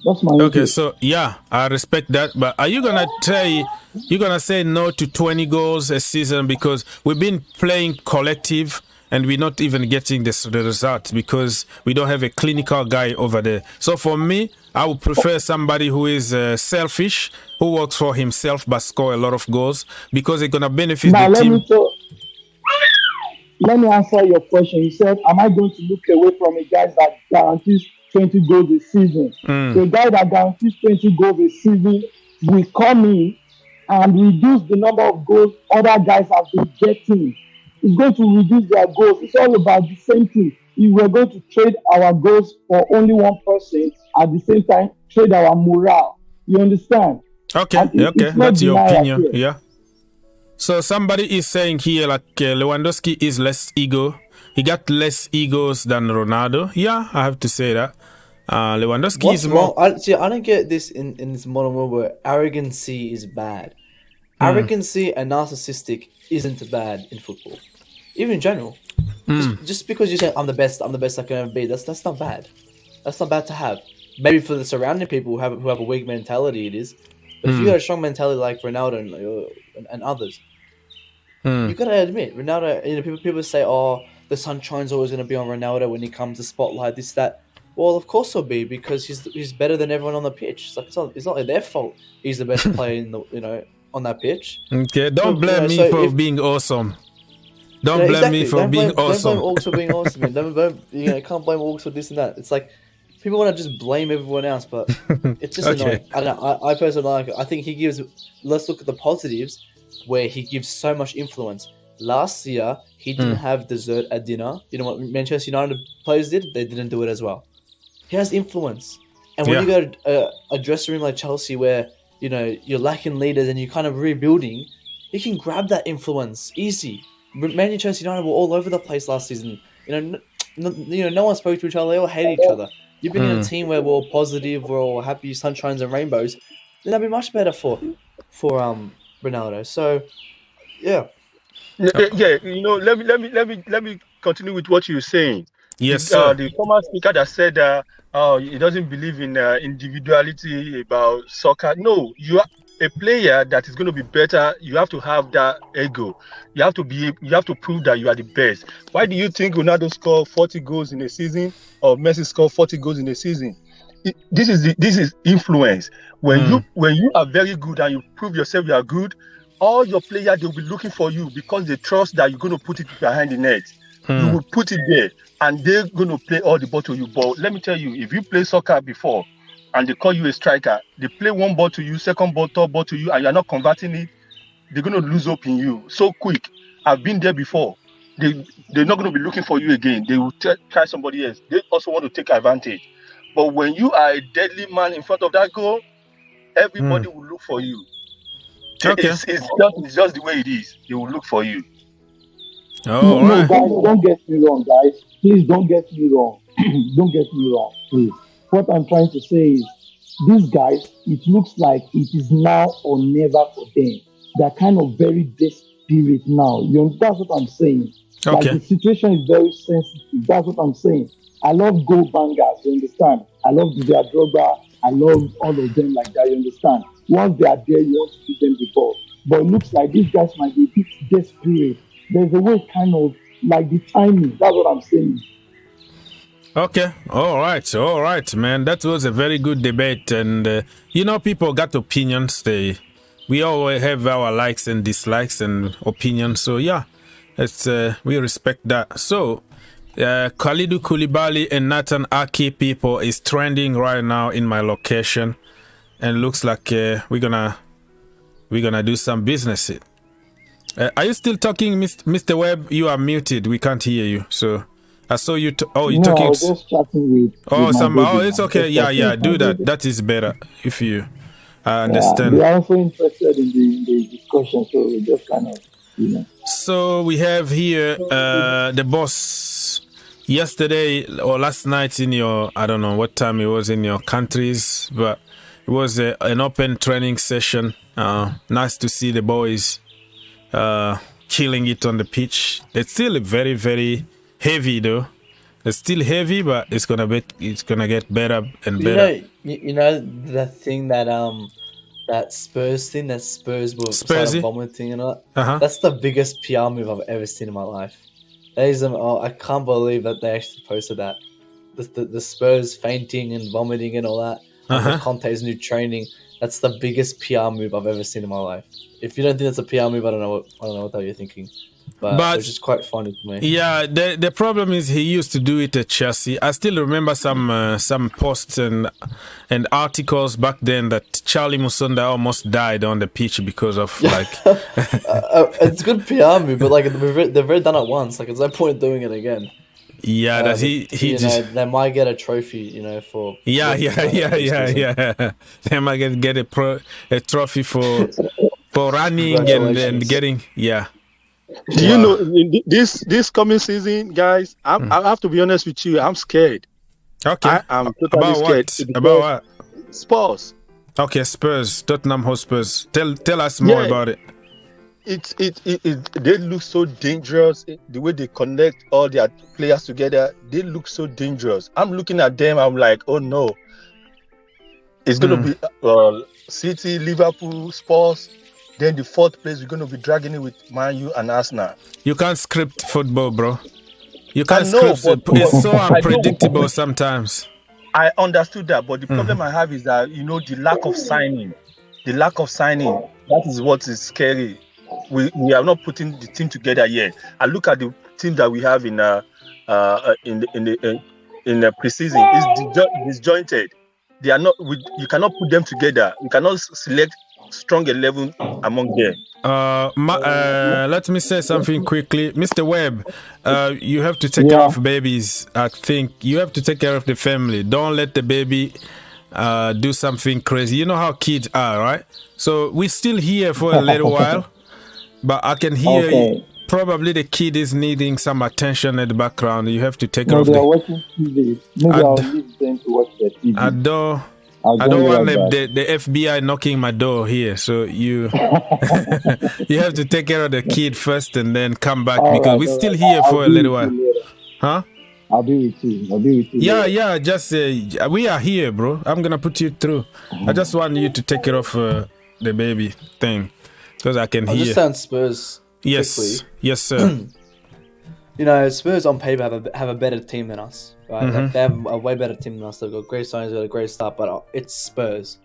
That's my input. Okay, so yeah, I respect that. But are you gonna say no to 20 goals a season because we've been playing collective and we're not even getting the result because we don't have a clinical guy over there. So for me, I would prefer somebody who is selfish, who works for himself but score a lot of goals because they're gonna benefit the team. Let me answer your question. You said, am I going to look away from a guy that guarantees 20 goals a season? So a guy that guarantees 20 goals a season will come in and reduce the number of goals other guys have been getting. It's going to reduce their goals. It's all about the same thing. If we're going to trade our goals for only one person, at the same time, trade our morale. You understand? Okay, that's your opinion. Yeah. So somebody is saying here like Lewandowski is less ego. He got less egos than Ronaldo. Yeah, I have to say that. Lewandowski is more... I don't get this in this modern world where arrogancy is bad. Arrogancy and narcissistic isn't bad in football. Even in general. Just because you say, I'm the best I can ever be, that's not bad. That's not bad to have. Maybe for the surrounding people who have a weak mentality, it is. But if you got a strong mentality like Ronaldo and others, you got to admit, Ronaldo, people say, oh, the sunshine's always going to be on Ronaldo when he comes to spotlight, this, that. Well, of course it'll be because he's better than everyone on the pitch. It's not their fault. He's the best player in the on that pitch. Okay, don't blame me for being awesome. Don't blame me for being awesome. Don't blame Orcs for being awesome. Man. Can't blame Orcs for this and that. It's like people want to just blame everyone else, but it's just annoying. I don't know. I personally like it. I think he gives. Let's look at the positives, where he gives so much influence. Last year, he didn't have dessert at dinner. You know what Manchester United players did? They didn't do it as well. He has influence, and when you go to a dressing room like Chelsea, where you're lacking leaders and you're kind of rebuilding, you can grab that influence easy. Manchester United were all over the place last season. No one spoke to each other. They all hated each other. You've been in a team where we're all positive, we're all happy, sunshines and rainbows. Then that'd be much better for Ronaldo. So, yeah. Yeah, let me continue with what you're saying. Yes, sir. The former speaker that said he doesn't believe in individuality about soccer. No, a player that is going to be better, you have to have that ego. You have to prove that you are the best. Why do you think Ronaldo scored 40 goals in a season or Messi scored 40 goals in a season? This is influence. When you are very good and you prove yourself you are good, all your players, they'll be looking for you because they trust that you're going to put it behind the net. You will put it there and they're going to play all the ball to you. But let me tell you, if you play soccer before and they call you a striker, they play one ball to you, second ball, third ball to you, and you're not converting it, they're going to lose hope in you so quick. I've been there before. They're not going to be looking for you again. They will try somebody else. They also want to take advantage. But when you are a deadly man in front of that goal, everybody will look for you. Okay. It's just the way it is. They will look for you. No, guys, don't get me wrong, guys. Please don't get me wrong. Don't get me wrong, please. What I'm trying to say is, these guys, it looks like it is now or never for them. They're kind of very desperate now. That's what I'm saying. Okay. Like, the situation is very sensitive. That's what I'm saying. I love goal bangers, you understand? I love Didier Drogba. I love all of them like that, you understand? Once they are there, you want to give them the ball. But it looks like these guys might be a bit desperate. There's a way kind of like the timing. That's what I'm saying. Okay. All right, man. That was a very good debate. And, people got opinions. We always have our likes and dislikes and opinions. So, yeah, we respect that. So, Khalidou Koulibaly and Nathan Ake people is trending right now in my location. And looks like we're gonna do some business. Are you still talking, Mr. Webb? You are muted. We can't hear you. So I saw you. You're talking. I was just chatting with it's okay. Yeah. Do that. That is better. If you understand. They are also interested in the discussion, so we just kind of, So we have here the boss. Yesterday or last night in your, I don't know what time it was in your countries, but it was an open training session. Nice to see the boys killing it on the pitch. It's still very, very heavy though. It's still heavy, but it's gonna get better and better. You know the thing that Spurs thing, that Spurs will start vomiting and all. That's the biggest PR move I've ever seen in my life. I can't believe that they actually posted that. The Spurs fainting and vomiting and all that. The Conte's new training. That's the biggest PR move I've ever seen in my life. If you don't think that's a PR move, I don't know what you're thinking. But it's just quite funny to me. Yeah, the problem is he used to do it at Chelsea. I still remember some posts and articles back then that Charlie Musonda almost died on the pitch because of like. It's good PR move, but like they've already done it once. Like, there's no point in doing it again. Yeah, that he just they might get a trophy, for yeah. They might get a trophy for running and getting Do you know this coming season, guys? I have to be honest with you. I'm scared. Okay. I am totally scared. About what? Spurs. Okay, Spurs, Tottenham Hotspurs. Tell us more about it. They look so dangerous. The way they connect all their players together, they look so dangerous. I'm looking at them. I'm like, oh no, it's gonna be City, Liverpool, Spurs. Then the fourth place, we're gonna be dragging it with Man U and Arsenal. You can't script football, bro. You can't script it. It's so unpredictable sometimes. I understood that, but the problem I have is that the lack of signing. That is what is scary. We are not putting the team together yet. I look at the team that we have in the preseason. It's disjointed. They are not. You cannot put them together. You cannot select strong 11 among them. Let me say something quickly, Mr. Webb. You have to take care of babies. I think you have to take care of the family. Don't let the baby do something crazy. You know how kids are, right? So we're still here for a little while. But I can hear probably the kid is needing some attention at the background. You have to take care of them. They are watching TV. Maybe I'll leave them to watch their TV. I don't want the FBI knocking my door here. So you you have to take care of the kid first and then come back because we're still here for a little while. Huh? I'll be with you. Yeah. Just we are here, bro. I'm gonna put you through. I just want you to take care of the baby thing because I can I'll hear. just say on Spurs Yes, quickly. yes, sir. You know, Spurs on paper have a better team than us, right? Mm-hmm. Like, they have a way better team than us. They've got great signings, they've got a great start, but it's Spurs.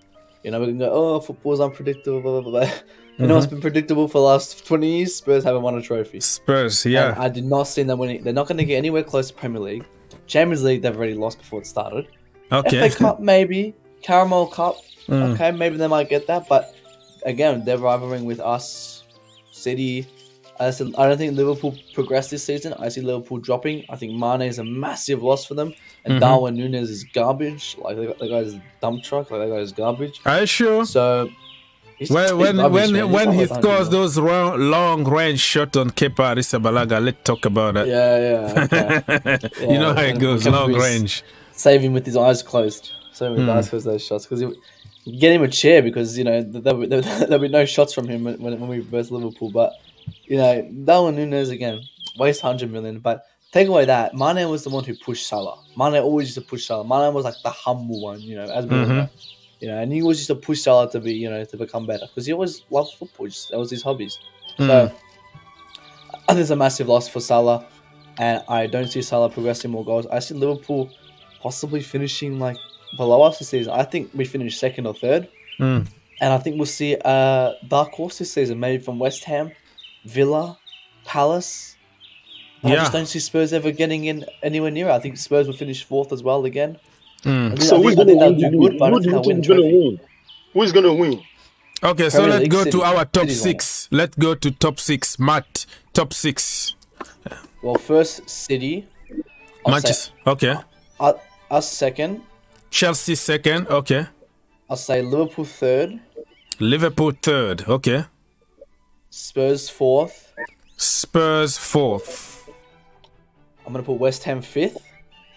You know, we can go, oh, football's unpredictable, blah, blah, blah. You know what's been predictable for the last 20 years? Spurs haven't won a trophy. Spurs, yeah. And I did not see them winning. They're not going to get anywhere close to Premier League. Champions League, they've already lost before it started. Okay. FA Cup, maybe. Carabao Cup, okay, maybe they might get that. But again, they're rivaling with us, City. I don't think Liverpool progressed this season. I see Liverpool dropping. I think Mane is a massive loss for them. And Darwin Núñez is garbage. Like, that guy's a dump truck. Like, that guy's garbage. Are you sure? So... When he scores those long range shot on Kepa Arrizabalaga, let's talk about that. Okay. You know how it goes, long range. Save him with his eyes closed. Save him with his eyes closed, those shots. Because get him a chair because, you know, there'll be no shots from him when we versus Liverpool. But, you know, Darwin Núñez, again, waste 100 million. But take away that, Mane was the one who pushed Salah. Mane always used to push Salah. Mane was like the humble one, you know, as we all know. You know, and he always used to push Salah to be, you know, to become better because he always loved football. That was his hobbies. So I think it's a massive loss for Salah, and I don't see Salah progressing more goals. I see Liverpool possibly finishing like below us this season. I think we finish second or third, and I think we'll see a dark horse this season, maybe from West Ham, Villa, Palace. I just don't see Spurs ever getting in anywhere near it. I think Spurs will finish fourth as well again. So who's going to win? Who do you think is going to win? Who is going to win? Okay, so let's go to our top six. Let's go to top six. Matt, top six. Well, first City. Manchester. Okay. Us second. Chelsea second. Okay. I'll say Liverpool third. Liverpool third. Okay. Spurs fourth. Spurs fourth. I'm gonna put West Ham fifth.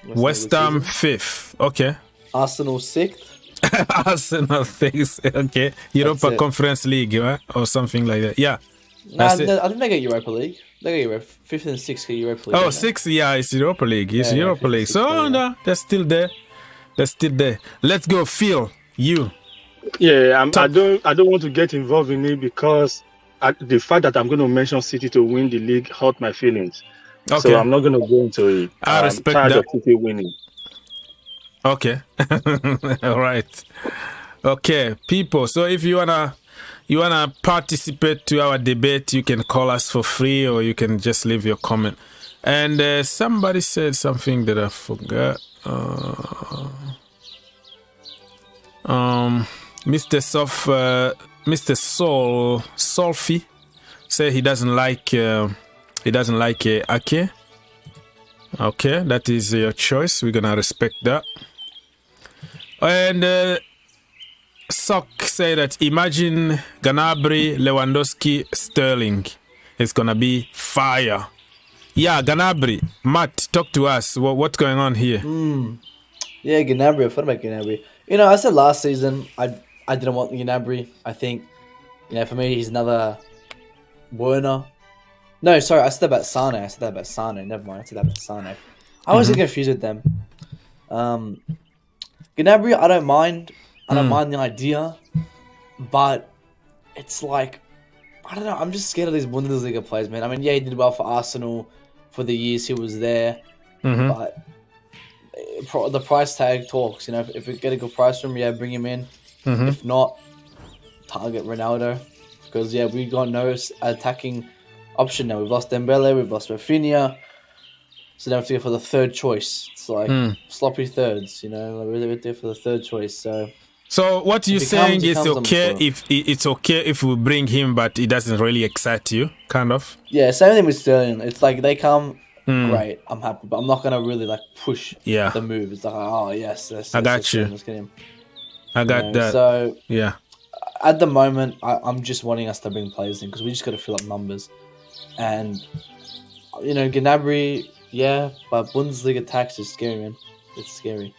West Ham fifth. Okay. Arsenal sixth. Arsenal sixth. Okay. Europa Conference League, right? Or something like that. Yeah. I think they get Europa League. They get fifth and sixth get Europa League. Oh, sixth. Yeah, it's Europa League. It's Europa League. So no, they're still there. They're still there. Let's go, Phil. You. Yeah, I don't want to get involved in it because the fact that I'm going to mention City to win the league hurt my feelings. Okay. So I'm not going to go into it. I respect that. Of City winning. Okay. All right. Okay, people. So if you wanna participate to our debate, you can call us for free, or you can just leave your comment. And somebody said something that I forgot. Mr. Solfi said he doesn't like Ake. Okay, that is your choice. We're gonna respect that. And Sok say that imagine Gnabry, Lewandowski, Sterling. It's gonna be fire. Yeah, Gnabry. Matt, talk to us. What's going on here? Yeah, Gnabry. I thought about Gnabry. You know, I said last season I didn't want Gnabry. I think, you know, for me he's another Werner. No, sorry, I said that about Sane. Never mind, I said that about Sane. I was confused with them. Gnabry, I don't mind. I don't mind the idea, but it's like, I don't know. I'm just scared of these Bundesliga players, man. I mean, yeah, he did well for Arsenal for the years he was there, but the price tag talks. You know, if we get a good price from him, yeah, bring him in. If not, target Ronaldo, because yeah, we got no attacking option now. We've lost Dembele, we've lost Raphinha, so now we have to go for the third choice. It's like sloppy thirds, you know. We're there for the third choice. So what you're saying is okay if it's okay if we bring him, but it doesn't really excite you, kind of. Yeah, same thing with Sterling. It's like they come, great, I'm happy, but I'm not gonna really like push the move. It's like, oh yes, I got you. Let's get him. I got that. So yeah, at the moment, I'm just wanting us to bring players in because we just got to fill up numbers. And, you know, Gnabry, yeah, but Bundesliga tax is scary, man. It's scary.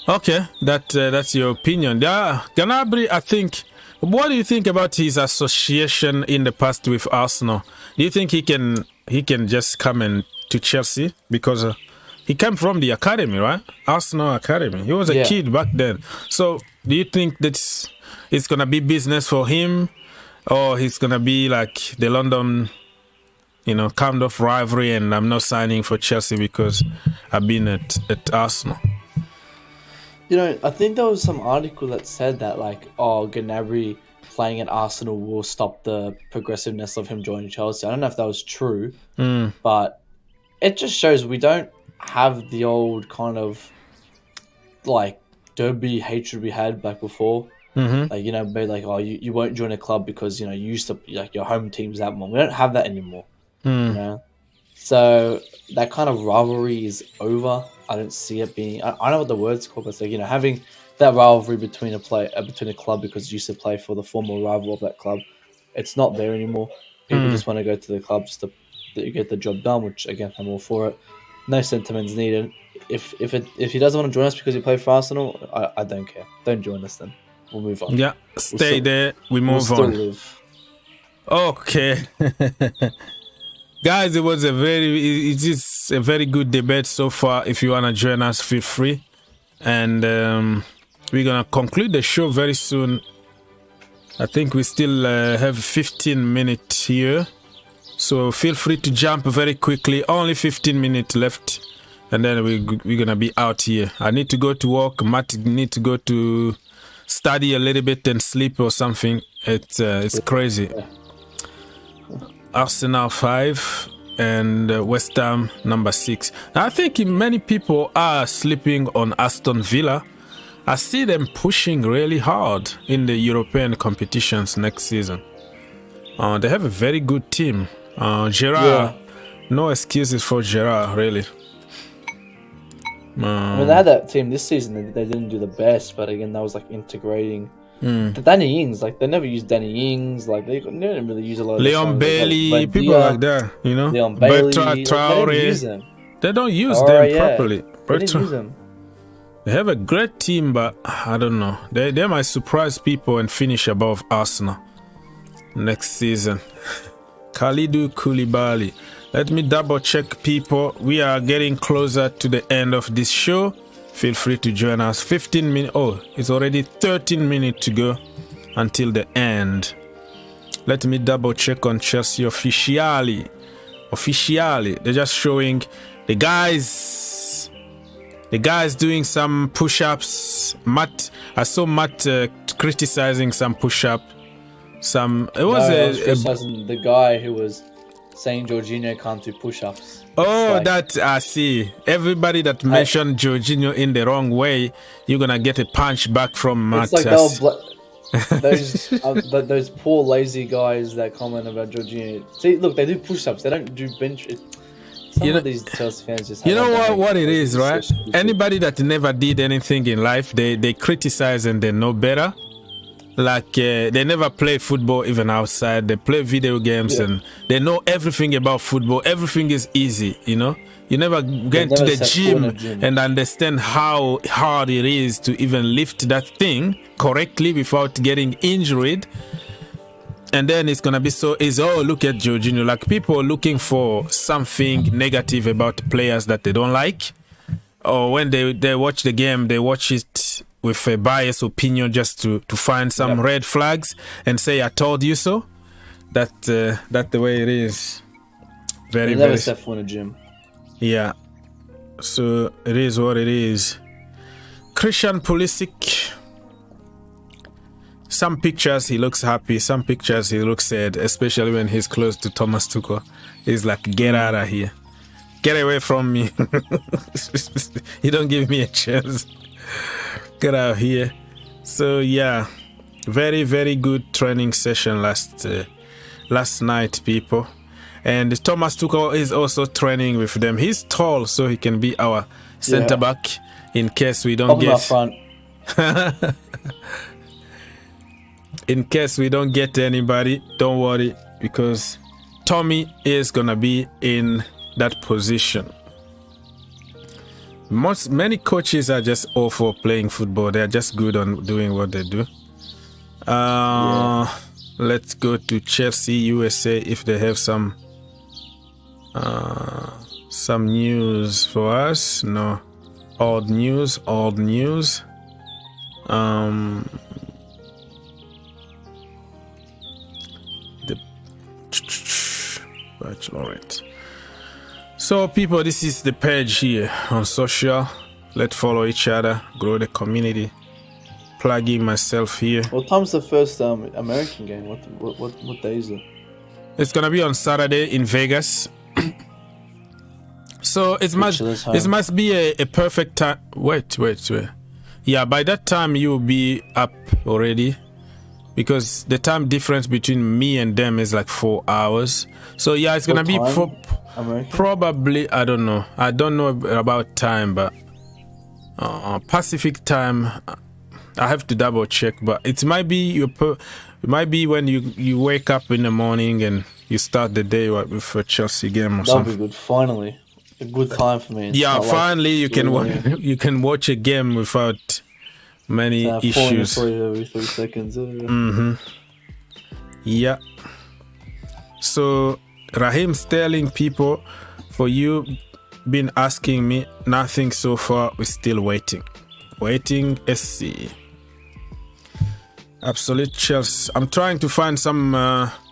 Okay, that's your opinion. Yeah, Gnabry, I think. What do you think about his association in the past with Arsenal? Do you think he can just come to Chelsea because he came from the academy, right? Arsenal academy. He was a kid back then. So do you think that it's gonna be business for him, or he's gonna be like the London, kind of rivalry, and I'm not signing for Chelsea because I've been at Arsenal? I think there was some article that said that Gnabry playing at Arsenal will stop the progressiveness of him joining Chelsea. I don't know if that was true, but it just shows we don't have the old kind of derby hatred we had back before. Maybe you won't join a club because you used to your home team's that one. We don't have that anymore. So that kind of rivalry is over. I don't see it being. I know what the word's called, but it's having that rivalry between a club because you used to play for the former rival of that club. It's not there anymore. People just want to go to the club just to get the job done, which again I'm all for it. No sentiments needed. If he doesn't want to join us because he played for Arsenal, I don't care. Don't join us then. We'll move on. Yeah, stay there. We move on. Live. Okay. Guys, it is a very good debate so far. If you want to join us, feel free. And we're going to conclude the show very soon. I think we still have 15 minutes here. So feel free to jump very quickly. Only 15 minutes left. And then we're going to be out here. I need to go to work. Matt need to go to study a little bit and sleep or something. It's crazy. Arsenal 5 and West Ham number 6. I think many people are sleeping on Aston Villa. I see them pushing really hard in the European competitions next season. They have a very good team. Gerrard, no excuses for Gerrard, really. They had that team this season. They didn't do the best, but again, that was integrating. The Danny Ings, they never used Danny Ings. They didn't really use a lot of Leon Bailey, people like that, Leon Bailey, Bertrand Traore. They don't use them properly. They didn't use them. They have a great team, but I don't know. They might surprise people and finish above Arsenal next season. Kalidou Koulibaly. Let me double check, people. We are getting closer to the end of this show. Feel free to join us. 15 minutes. Oh, it's already 13 minutes to go until the end. Let me double check on Chelsea officially. They're just showing the guys doing some push-ups. I saw Matt criticizing some push-up. It was criticizing the guy who was saying Jorginho can't do push-ups. Oh, that I see. Everybody that mentioned Jorginho in the wrong way, you're gonna get a punch back from Matt. It's those poor lazy guys that comment about Jorginho. See, look, they do push-ups. They don't do bench. Some of these Chelsea fans just. What it is, right? Anybody that never did anything in life, they criticize and they know better. They never play football even outside. They play video games and they know everything about football. Everything is easy, You never get to the gym and understand how hard it is to even lift that thing correctly without getting injured. And then it's going to be look at Jorginho. People looking for something negative about players that they don't like. Or when they watch the game, they watch it with a biased opinion just to find some red flags and say, I told you so. That's the way it is. Very, never very... step in a gym. Yeah. So it is what it is. Christian Pulisic. Some pictures he looks happy, some pictures he looks sad, especially when he's close to Thomas Tuchel. He's like, get out of here. Get away from me. You don't give me a chance. Get out of here. So yeah, very, very good training session last night, people. And Thomas Tuchel is also training with them. He's tall, so he can be our centre back in case we don't get... front. In case we don't get anybody, don't worry, because Tommy is gonna be in that position. Many coaches are just all for playing football. They are just good on doing what they do. Let's go to Chelsea USA if they have some some news for us. No, old news. The Bachelorette. So people, this is the page here on social. Let's follow each other, grow the community. Plugging myself here. What time's the first American game? What day is it? It's gonna be on Saturday in Vegas. So it must be a perfect time. Wait. Yeah, by that time you'll be up already, because the time difference between me and them is like 4 hours. So yeah, it's gonna be probably, I don't know about time, but Pacific time. I have to double check, but it might be when you wake up in the morning and you start the day with a Chelsea game or something. That'll be good. Finally, a good time for me. Yeah, finally you can watch a game without many issues. Every 3 seconds. Yeah. So Raheem Sterling, people, for you been asking me, nothing so far. We're still waiting. SC. Absolute Chelsea. I'm trying to find some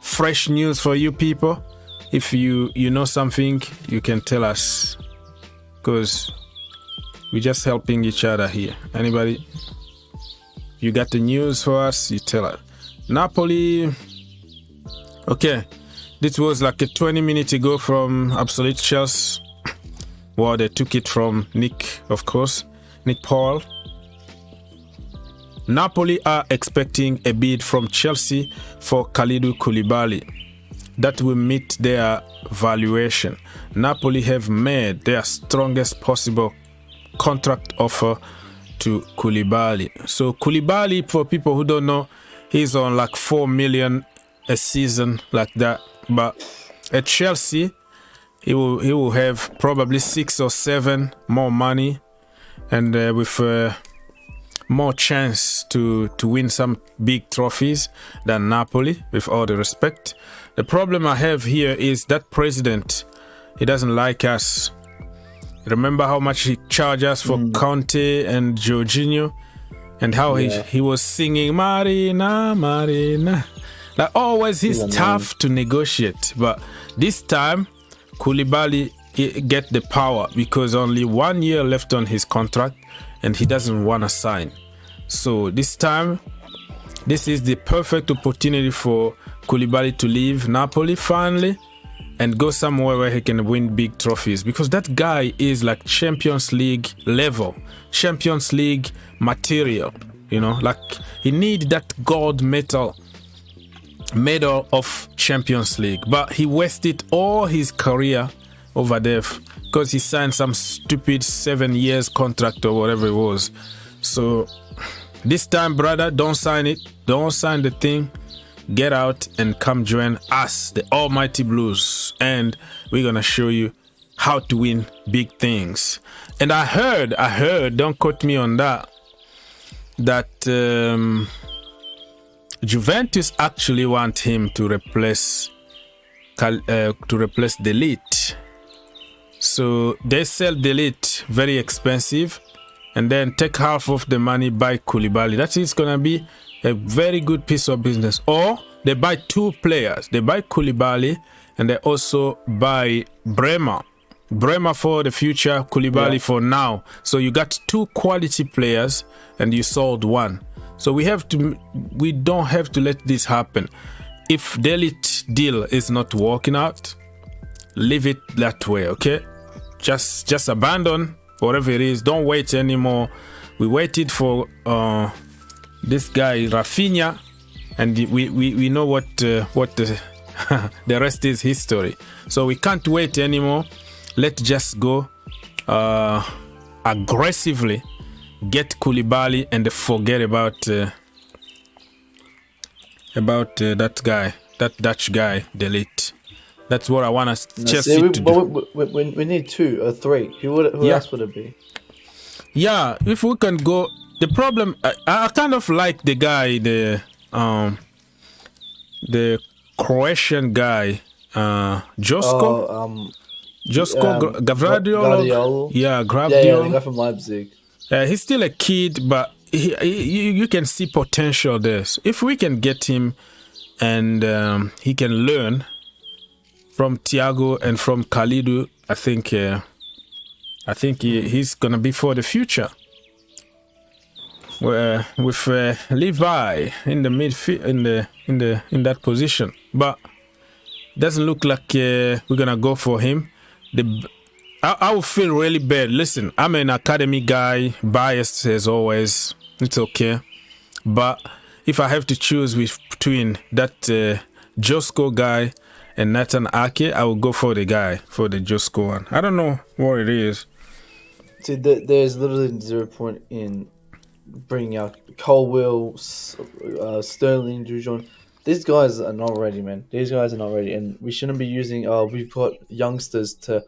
fresh news for you people. If you know something, you can tell us, because we're just helping each other here. Anybody, you got the news for us, you tell us. Napoli. Okay, this was like a 20 minutes ago from Absolute Chelsea. Well, they took it from Nick, of course, Nick Paul. Napoli are expecting a bid from Chelsea for Kalidou Koulibaly that will meet their valuation. Napoli have made their strongest possible contract offer to Koulibaly. So Koulibaly, for people who don't know, he's on like 4 million a season, like that. But at Chelsea, he will have probably 6 or 7 more money, and with more chance to win some big trophies than Napoli, with all the respect. The problem I have here is that president, he doesn't like us. Remember how much he charged us for Kounde and Jorginho, and how he was singing Marina, Marina. Like always, he's tough to negotiate. But this time, Koulibaly get the power, because only 1 year left on his contract and he doesn't want to sign. So this time, this is the perfect opportunity for Koulibaly to leave Napoli finally and go somewhere where he can win big trophies, because that guy is like Champions League level, Champions League material, you know, like he need that gold medal of Champions League. But he wasted all his career over there because he signed some stupid 7 years contract or whatever it was. So this time, brother, don't sign it. Don't sign the thing. Get out and come join us, the Almighty Blues, and we're gonna show you how to win big things. And I heard, don't quote me on that Juventus actually want him to replace the Ligt. So they sell the Ligt very expensive, and then take half of the money, buy Koulibaly. That is gonna be a very good piece of business. Or they buy 2 players. They buy Koulibaly and they also buy Bremer for the future, Koulibaly for now. So you got 2 quality players and you sold 1. So we don't have to let this happen. If the Ligt deal is not working out, leave it that way, okay? Just abandon whatever it is. Don't wait anymore. We waited for this guy Raphinha, and we know what the the rest is history. So we can't wait anymore. Let's just go aggressively get Koulibaly and forget about that guy, that Dutch guy, Delete. That's what I want us Chelsea to do. We need 2 or 3. Who else would it be? Yeah, if we can go. The problem, I kind of like the guy, the Croatian guy, Josko. Gvardiol. Yeah, the Gvardiol. guy from Leipzig. He's still a kid, but you can see potential there. So if we can get him and he can learn from Thiago and from Kalidou, I think he's gonna be for the future. With Levi in the midfield in that position, but doesn't look like we're gonna go for him. I will feel really bad. Listen, I'm an academy guy, biased as always. It's okay, but if I have to choose between that Josko guy and Nathan Ake, I will go for the Josko one. I don't know what it is. See, there's literally 0 point in bringing out Colwill, Sterling, Dujon. These guys are not ready, man. These guys are not ready, and we shouldn't be using. We've got youngsters to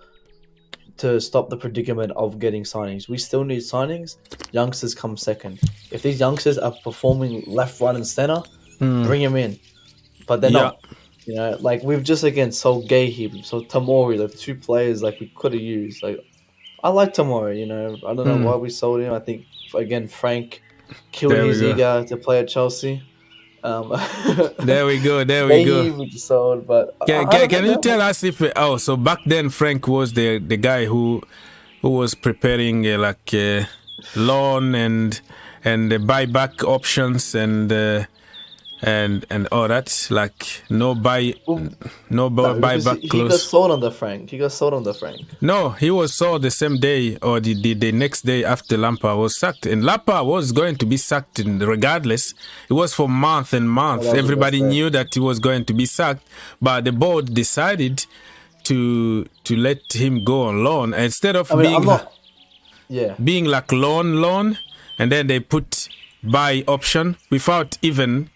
stop the predicament of getting signings. We still need signings. Youngsters come second. If these youngsters are performing left, right, and center, bring them in. But they're not. You know, like we've just again sold Gahib, so Tamori, like 2 players like we could have used. Like I like Tamori, you know. I don't know why we sold him. I think again Frank killed his ego to play at Chelsea. There we go. We just sold, but can you tell us if so back then Frank was the guy who was preparing loan and the buyback options and all that, like no buyback he clause. got sold on the Frank. No, he was sold the same day or the next day after Lampard was sacked, and Lampard was going to be sacked regardless. It was for month and month. Everybody knew that he was going to be sacked, but the board decided to let him go on loan instead of being like loan, and then they put buy option without even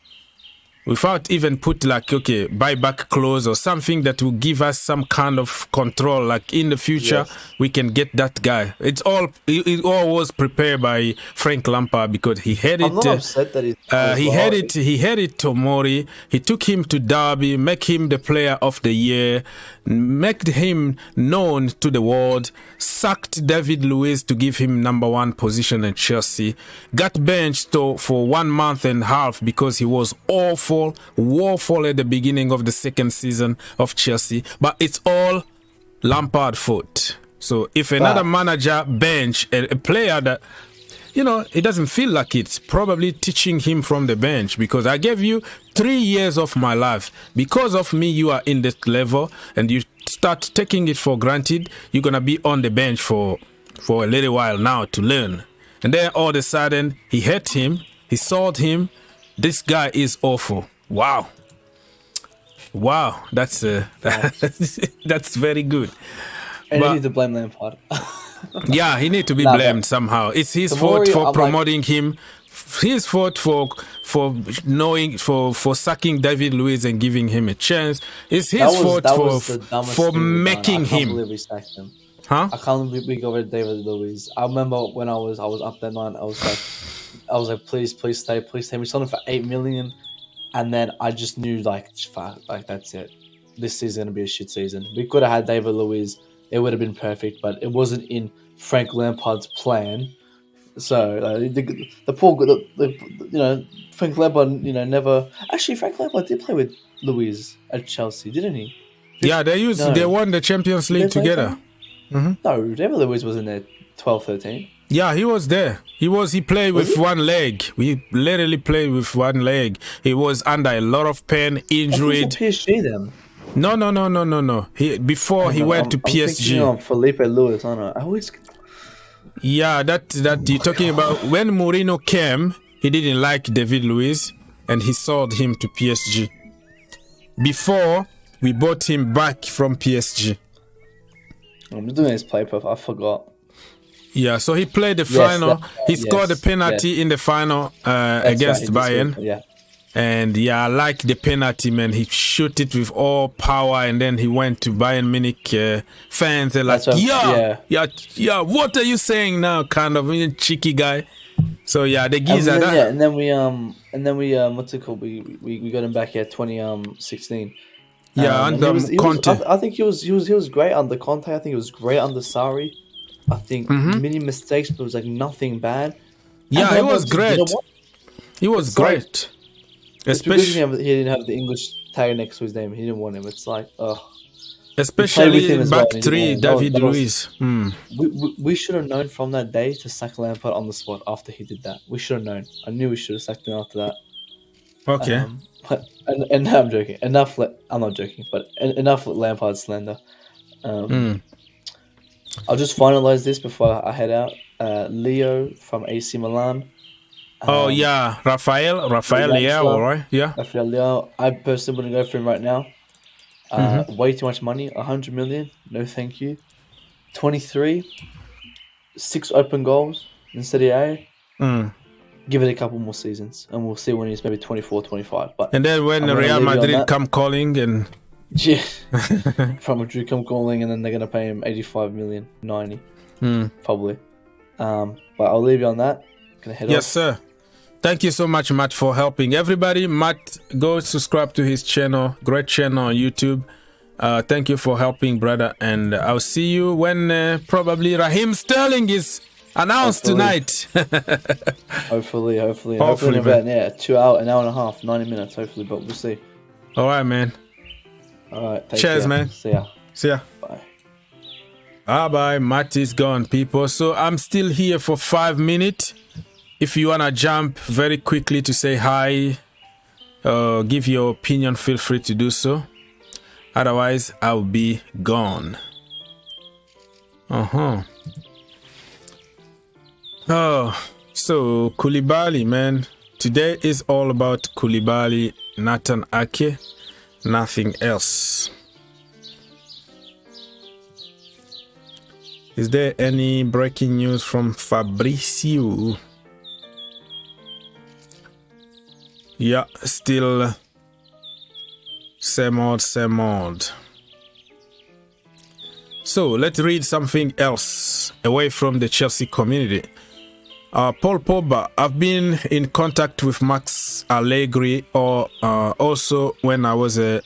put like, okay, buyback clause or something that will give us some kind of control. Like in the future, we can get that guy. It all was prepared by Frank Lampard because he had it. I'm not upset that he had it Tomori. He took him to Derby, make him the player of the year, make him known to the world, sacked David Luiz to give him #1 position at Chelsea, got benched for 1 month and a half because he was woeful at the beginning of the second season of Chelsea. But it's all Lampard fault. So if another manager bench a player that, you know, it doesn't feel like it's probably teaching him from the bench, because I gave you 3 years of my life. Because of me, you are in that level and you start taking it for granted. You're going to be on the bench for a little while now to learn. And then all of a sudden, he hit him. He sold him. This guy is awful. Wow, that's that's very good. And you need to blame Lampard. Yeah, he need to be blamed somehow. It's his fault for promoting him. His fault for sacking David Luiz and giving him a chance. It's his fault for making him. I can't believe we sacked him. I can't believe we got rid of David Luiz. I remember when I was up that night. I was like, please stay. We sold him for 8 million, and then I just knew like that's it. This season's gonna be a shit season. We could have had David Luiz. It would have been perfect, but it wasn't in Frank Lampard's plan. So Frank Lampard, never. Actually, Frank Lampard did play with Luiz at Chelsea, didn't he? Yeah, they won the Champions League together. Mm-hmm. No, David Luiz was in there 12-13. Yeah, he was there. He played with one leg. We literally played with one leg. He was under a lot of pain, injured. PSG then. No. Before he went to PSG. I'm Felipe Luis. I don't know. Yeah, that you're talking about. When Mourinho came, he didn't like David Luiz and he sold him to PSG. Before we bought him back from PSG. I'm just doing his play proof. I forgot. Yeah, so he played the final. He scored a penalty in the final against Bayern. Yeah. And yeah, I like the penalty, man. He shot it with all power, and then he went to Bayern Munich fans. They're like, yeah, what are you saying now? Kind of cheeky guy. So yeah, the geezer. And then we what's it called? We got him back here 2016. Yeah, under Conte. I think he was great under Conte. I think he was great under Sarri. I think many mistakes, but it was like nothing bad. Yeah, he was great. He was great. Especially he didn't have the English tag next to his name. He didn't want him. It's like, especially in back three, David Luiz. We should have known from that day to sack Lampard on the spot after he did that. We should have known. I knew we should have sacked him after that. Okay. And I'm joking. I'm not joking, but enough with Lampard slander. I'll just finalize this before I head out. Leo from AC Milan. Rafael Leao, right? Yeah. Rafael Leao. I personally wouldn't go for him right now. Way too much money. 100 million. No, thank you. 23. 6 open goals in Serie A. Give it a couple more seasons, and we'll see when he's maybe 24, 25. And then when Real Madrid come calling and... Yeah. From Madrid come calling, and then they're going to pay him 85 million, 90. Probably. But I'll leave you on that. Gonna head off. Sir. Thank you so much, Matt, for helping everybody. Matt, go subscribe to his channel. Great channel on YouTube. Thank you for helping, brother. And I'll see you when probably Raheem Sterling is announced tonight. Hopefully in about 2 hours, an hour and a half, 90 minutes, hopefully, but we'll see. All right, man. All right. Cheers, man. See ya. Bye. Bye. Matt is gone, people. So I'm still here for 5 minutes. If you want to jump very quickly to say hi, give your opinion, feel free to do so. Otherwise, I'll be gone. So Koulibaly, man. Today is all about Koulibaly, Nathan Ake, nothing else. Is there any breaking news from Fabrizio? Yeah, still same old. So let's read something else away from the Chelsea community. Paul Pogba, I've been in contact with Max Allegri also when I was in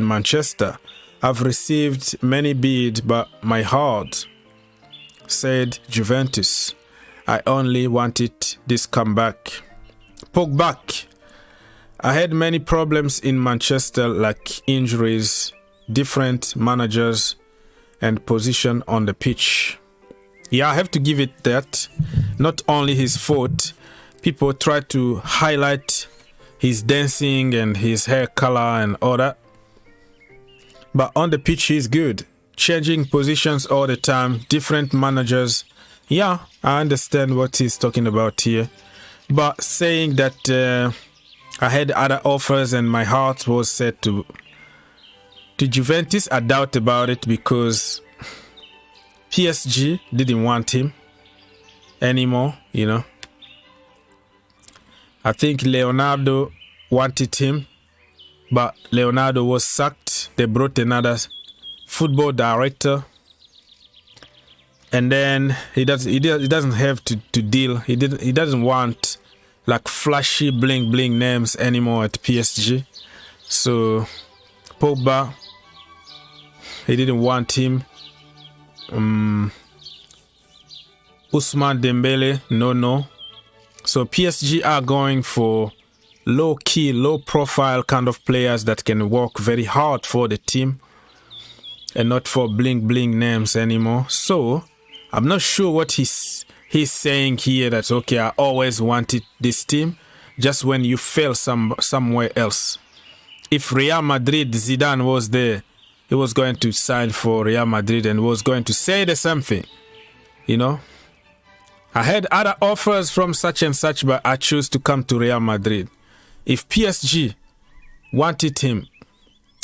Manchester. I've received many bids, but my heart said Juventus. I only wanted this comeback. Pogba, I had many problems in Manchester, like injuries, different managers, and position on the pitch. Yeah, I have to give it that. Not only his fault, people try to highlight his dancing and his hair color and all that. But on the pitch, he's good. Changing positions all the time, different managers. Yeah, I understand what he's talking about here. But saying that I had other offers and my heart was set to Juventus, I doubt about it, because PSG didn't want him anymore, you know. I think Leonardo wanted him, but Leonardo was sacked. They brought another football director, and then he doesn't have to deal. He doesn't want like flashy bling names anymore at PSG. So Pogba, he didn't want him. Ousmane Dembele, no. So PSG are going for low-key, low-profile kind of players that can work very hard for the team and not for bling names anymore. So I'm not sure what he's saying here, that okay, I always wanted this team, just when you fail somewhere else. If Real Madrid, Zidane was there, he was going to sign for Real Madrid and was going to say the same thing, you know. I had other offers from such and such, but I chose to come to Real Madrid. If PSG wanted him,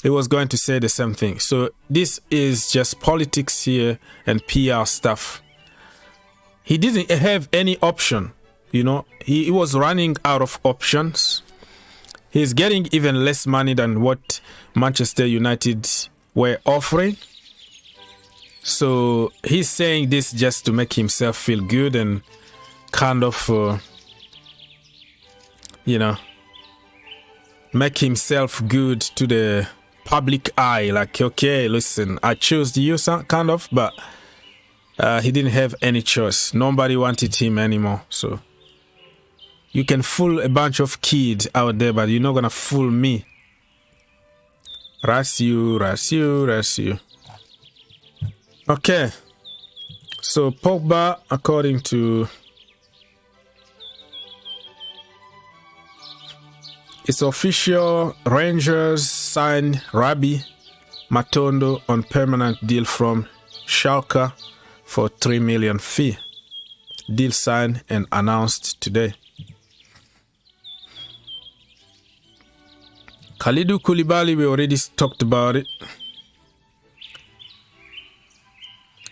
he was going to say the same thing. So this is just politics here and PR stuff. He didn't have any option, you know. He was running out of options. He's getting even less money than what Manchester United were offering. So he's saying this just to make himself feel good and kind of, you know, make himself good to the public eye. Like, okay, listen, I chose you, kind of, but he didn't have any choice. Nobody wanted him anymore. So you can fool a bunch of kids out there, but you're not gonna fool me. That's you. Okay. So Pogba, according to it's official, Rangers signed Rabi Matondo on permanent deal from Schalke for 3 million fee. Deal signed and announced today. Kalidou Koulibaly, we already talked about it.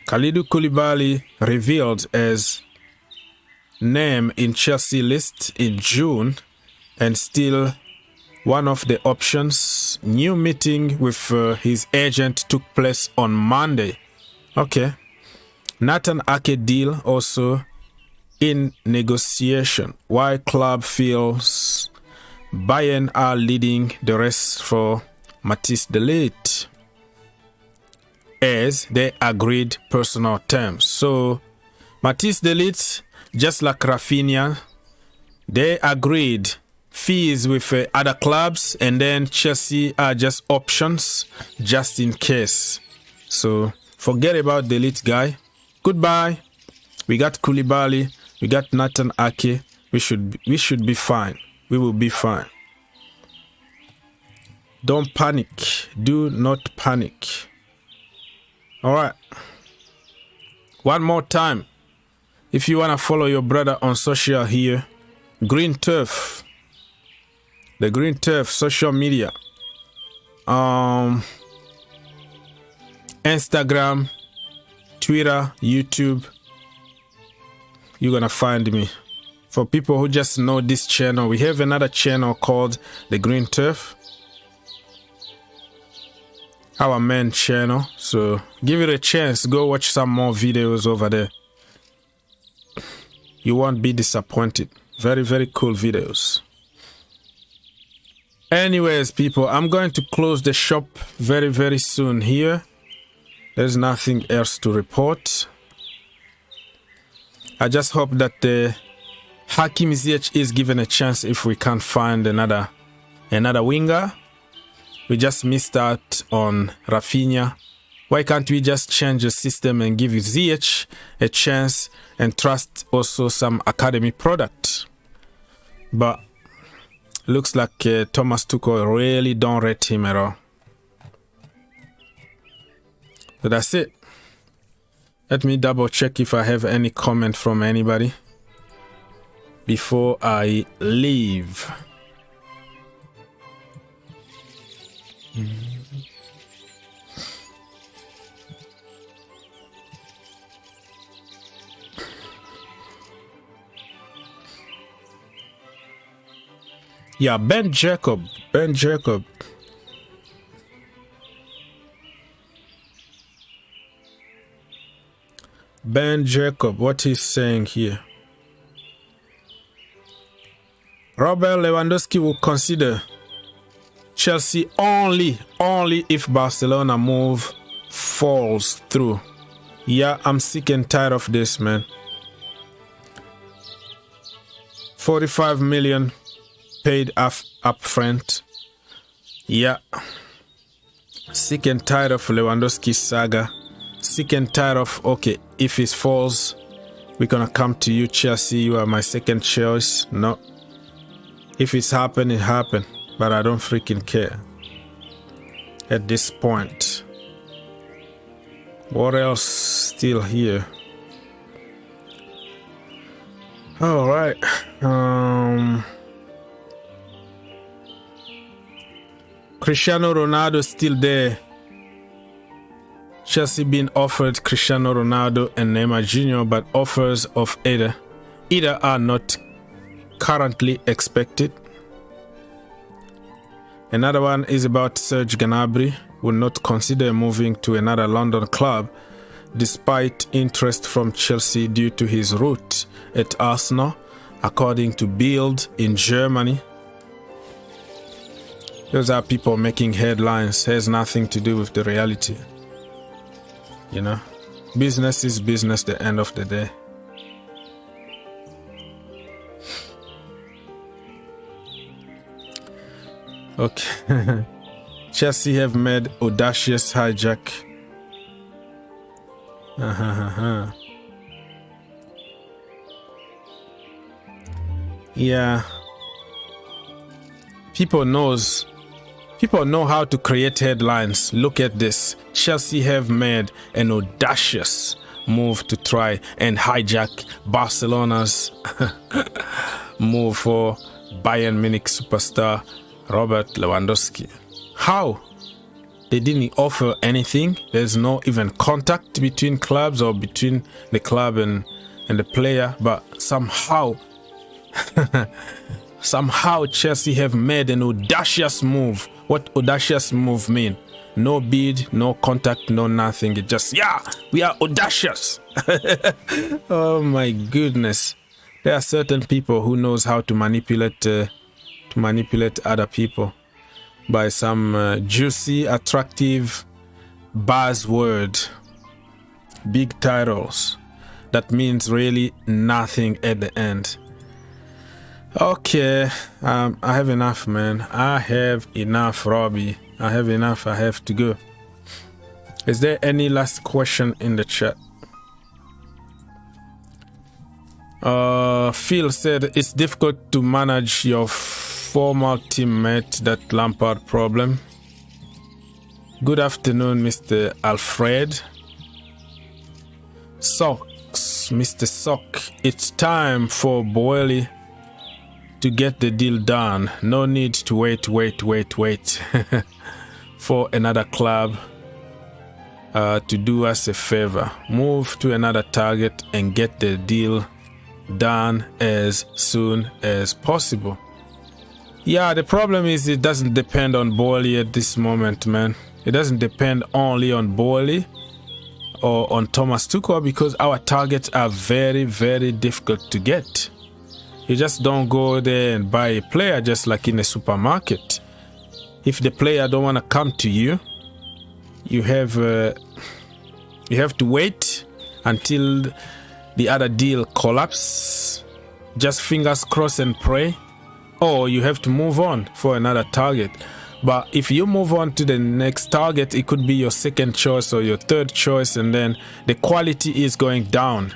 Kalidou Koulibaly revealed as name in Chelsea list in June and still one of the options. New meeting with his agent took place on Monday. Okay. Nathan Ake deal also in negotiation. Why club feels Bayern are leading the race for Matthijs de Ligt as they agreed personal terms. So Matthijs de Ligt, just like Raphinha, they agreed fees with other clubs, and then Chelsea are just options just in case. So forget about the Ligt guy. Goodbye. We got Koulibaly, we got Nathan Ake. We should be fine. We will be fine. Don't panic. Do not panic. All right. One more time. If you want to follow your brother on social here, Green Turf. The Green Turf social media. Instagram, Twitter, YouTube. You're going to find me. For people who just know this channel, we have another channel called The Green Turf. Our main channel. So give it a chance. Go watch some more videos over there. You won't be disappointed. Very, very cool videos. Anyways, people, I'm going to close the shop very, very soon here. There's nothing else to report. I just hope that the Hakim Ziyech is given a chance if we can't find another winger. We just missed out on Raphinha. Why can't we just change the system and give Ziyech a chance and trust also some academy product? But looks like Thomas Tuchel really don't rate him at all. So that's it. Let me double check if I have any comment from anybody before I leave. Yeah, Ben Jacob, what he's saying here. Robert Lewandowski will consider Chelsea only if Barcelona move falls through. Yeah, I'm sick and tired of this, man. 45 million paid up front. Yeah. Sick and tired of Lewandowski's saga. Sick and tired of, okay, if it falls, we're gonna come to you, Chelsea. You are my second choice. No. If it's happened, it happened. But I don't freaking care at this point. What else still here? All right. Cristiano Ronaldo still there. Chelsea been offered Cristiano Ronaldo and Neymar Jr., but offers of either are not currently expected. Another one is about Serge Gnabry, will not consider moving to another London club despite interest from Chelsea due to his route at Arsenal, according to Bild in Germany. Those are people making headlines. Has nothing to do with the reality. You know, business is business. The end of the day. Okay. Chelsea have made audacious hijack. Yeah. People know how to create headlines. Look at this. Chelsea have made an audacious move to try and hijack Barcelona's move for Bayern Munich superstar Robert Lewandowski. How? They didn't offer anything. There's no even contact between clubs or between the club and the player, but somehow Chelsea have made an audacious move. What audacious move mean? No bid, no contact, no nothing. It just, yeah, we are audacious. Oh my goodness. There are certain people who knows how to manipulate other people by some juicy, attractive buzzword, big titles. That means really nothing at the end. Okay, I have enough, man. I have enough, Robbie. I have enough. I have to go. Is there any last question in the chat? Phil said it's difficult to manage your former teammate, that Lampard problem. Good afternoon, Mr. Alfred. Socks, Mr. Sock. It's time for Boehly to get the deal done. No need to wait for another club to do us a favor. Move to another target and get the deal done as soon as possible. Yeah, the problem is it doesn't depend on Boehly at this moment, man. It doesn't depend only on Boehly or on Thomas Tuchel, because our targets are very, very difficult to get. You just don't go there and buy a player just like in a supermarket. If the player don't want to come to you, you have to wait until the other deal collapses. Just fingers crossed and pray. Or you have to move on for another target. But if you move on to the next target, it could be your second choice or your third choice, and then the quality is going down.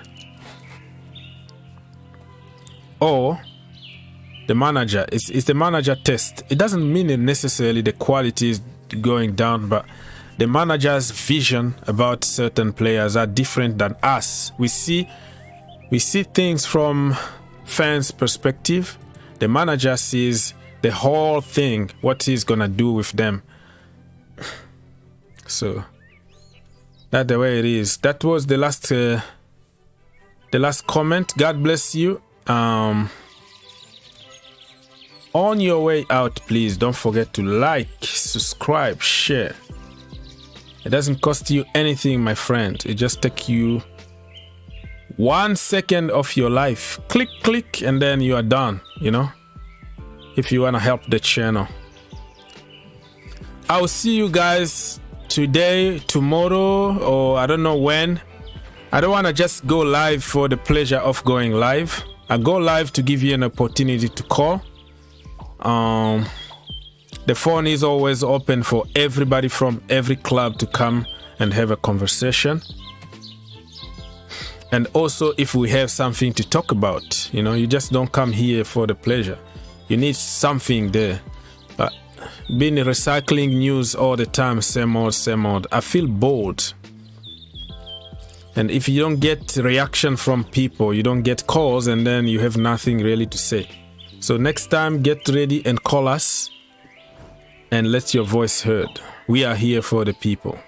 Or the manager, it's the manager test. It doesn't mean that necessarily the quality is going down, but the manager's vision about certain players are different than us. We see things from fans' perspective. The manager sees the whole thing, what he's gonna do with them. So that's the way it is. That was the last comment. God bless you. On your way out, please don't forget to like, subscribe, share. It doesn't cost you anything, my friend. It just takes you 1 second of your life. Click, and then you are done, you know, if you want to help the channel. I'll see you guys today, tomorrow, or I don't know when. I don't want to just go live for the pleasure of going live. I go live to give you an opportunity to call. The phone is always open for everybody from every club to come and have a conversation. And also, if we have something to talk about, you know, you just don't come here for the pleasure. You need something there. But being recycling news all the time, same old, I feel bored. And if you don't get reaction from people, you don't get calls, and then you have nothing really to say. So next time, get ready and call us and let your voice heard. We are here for the people.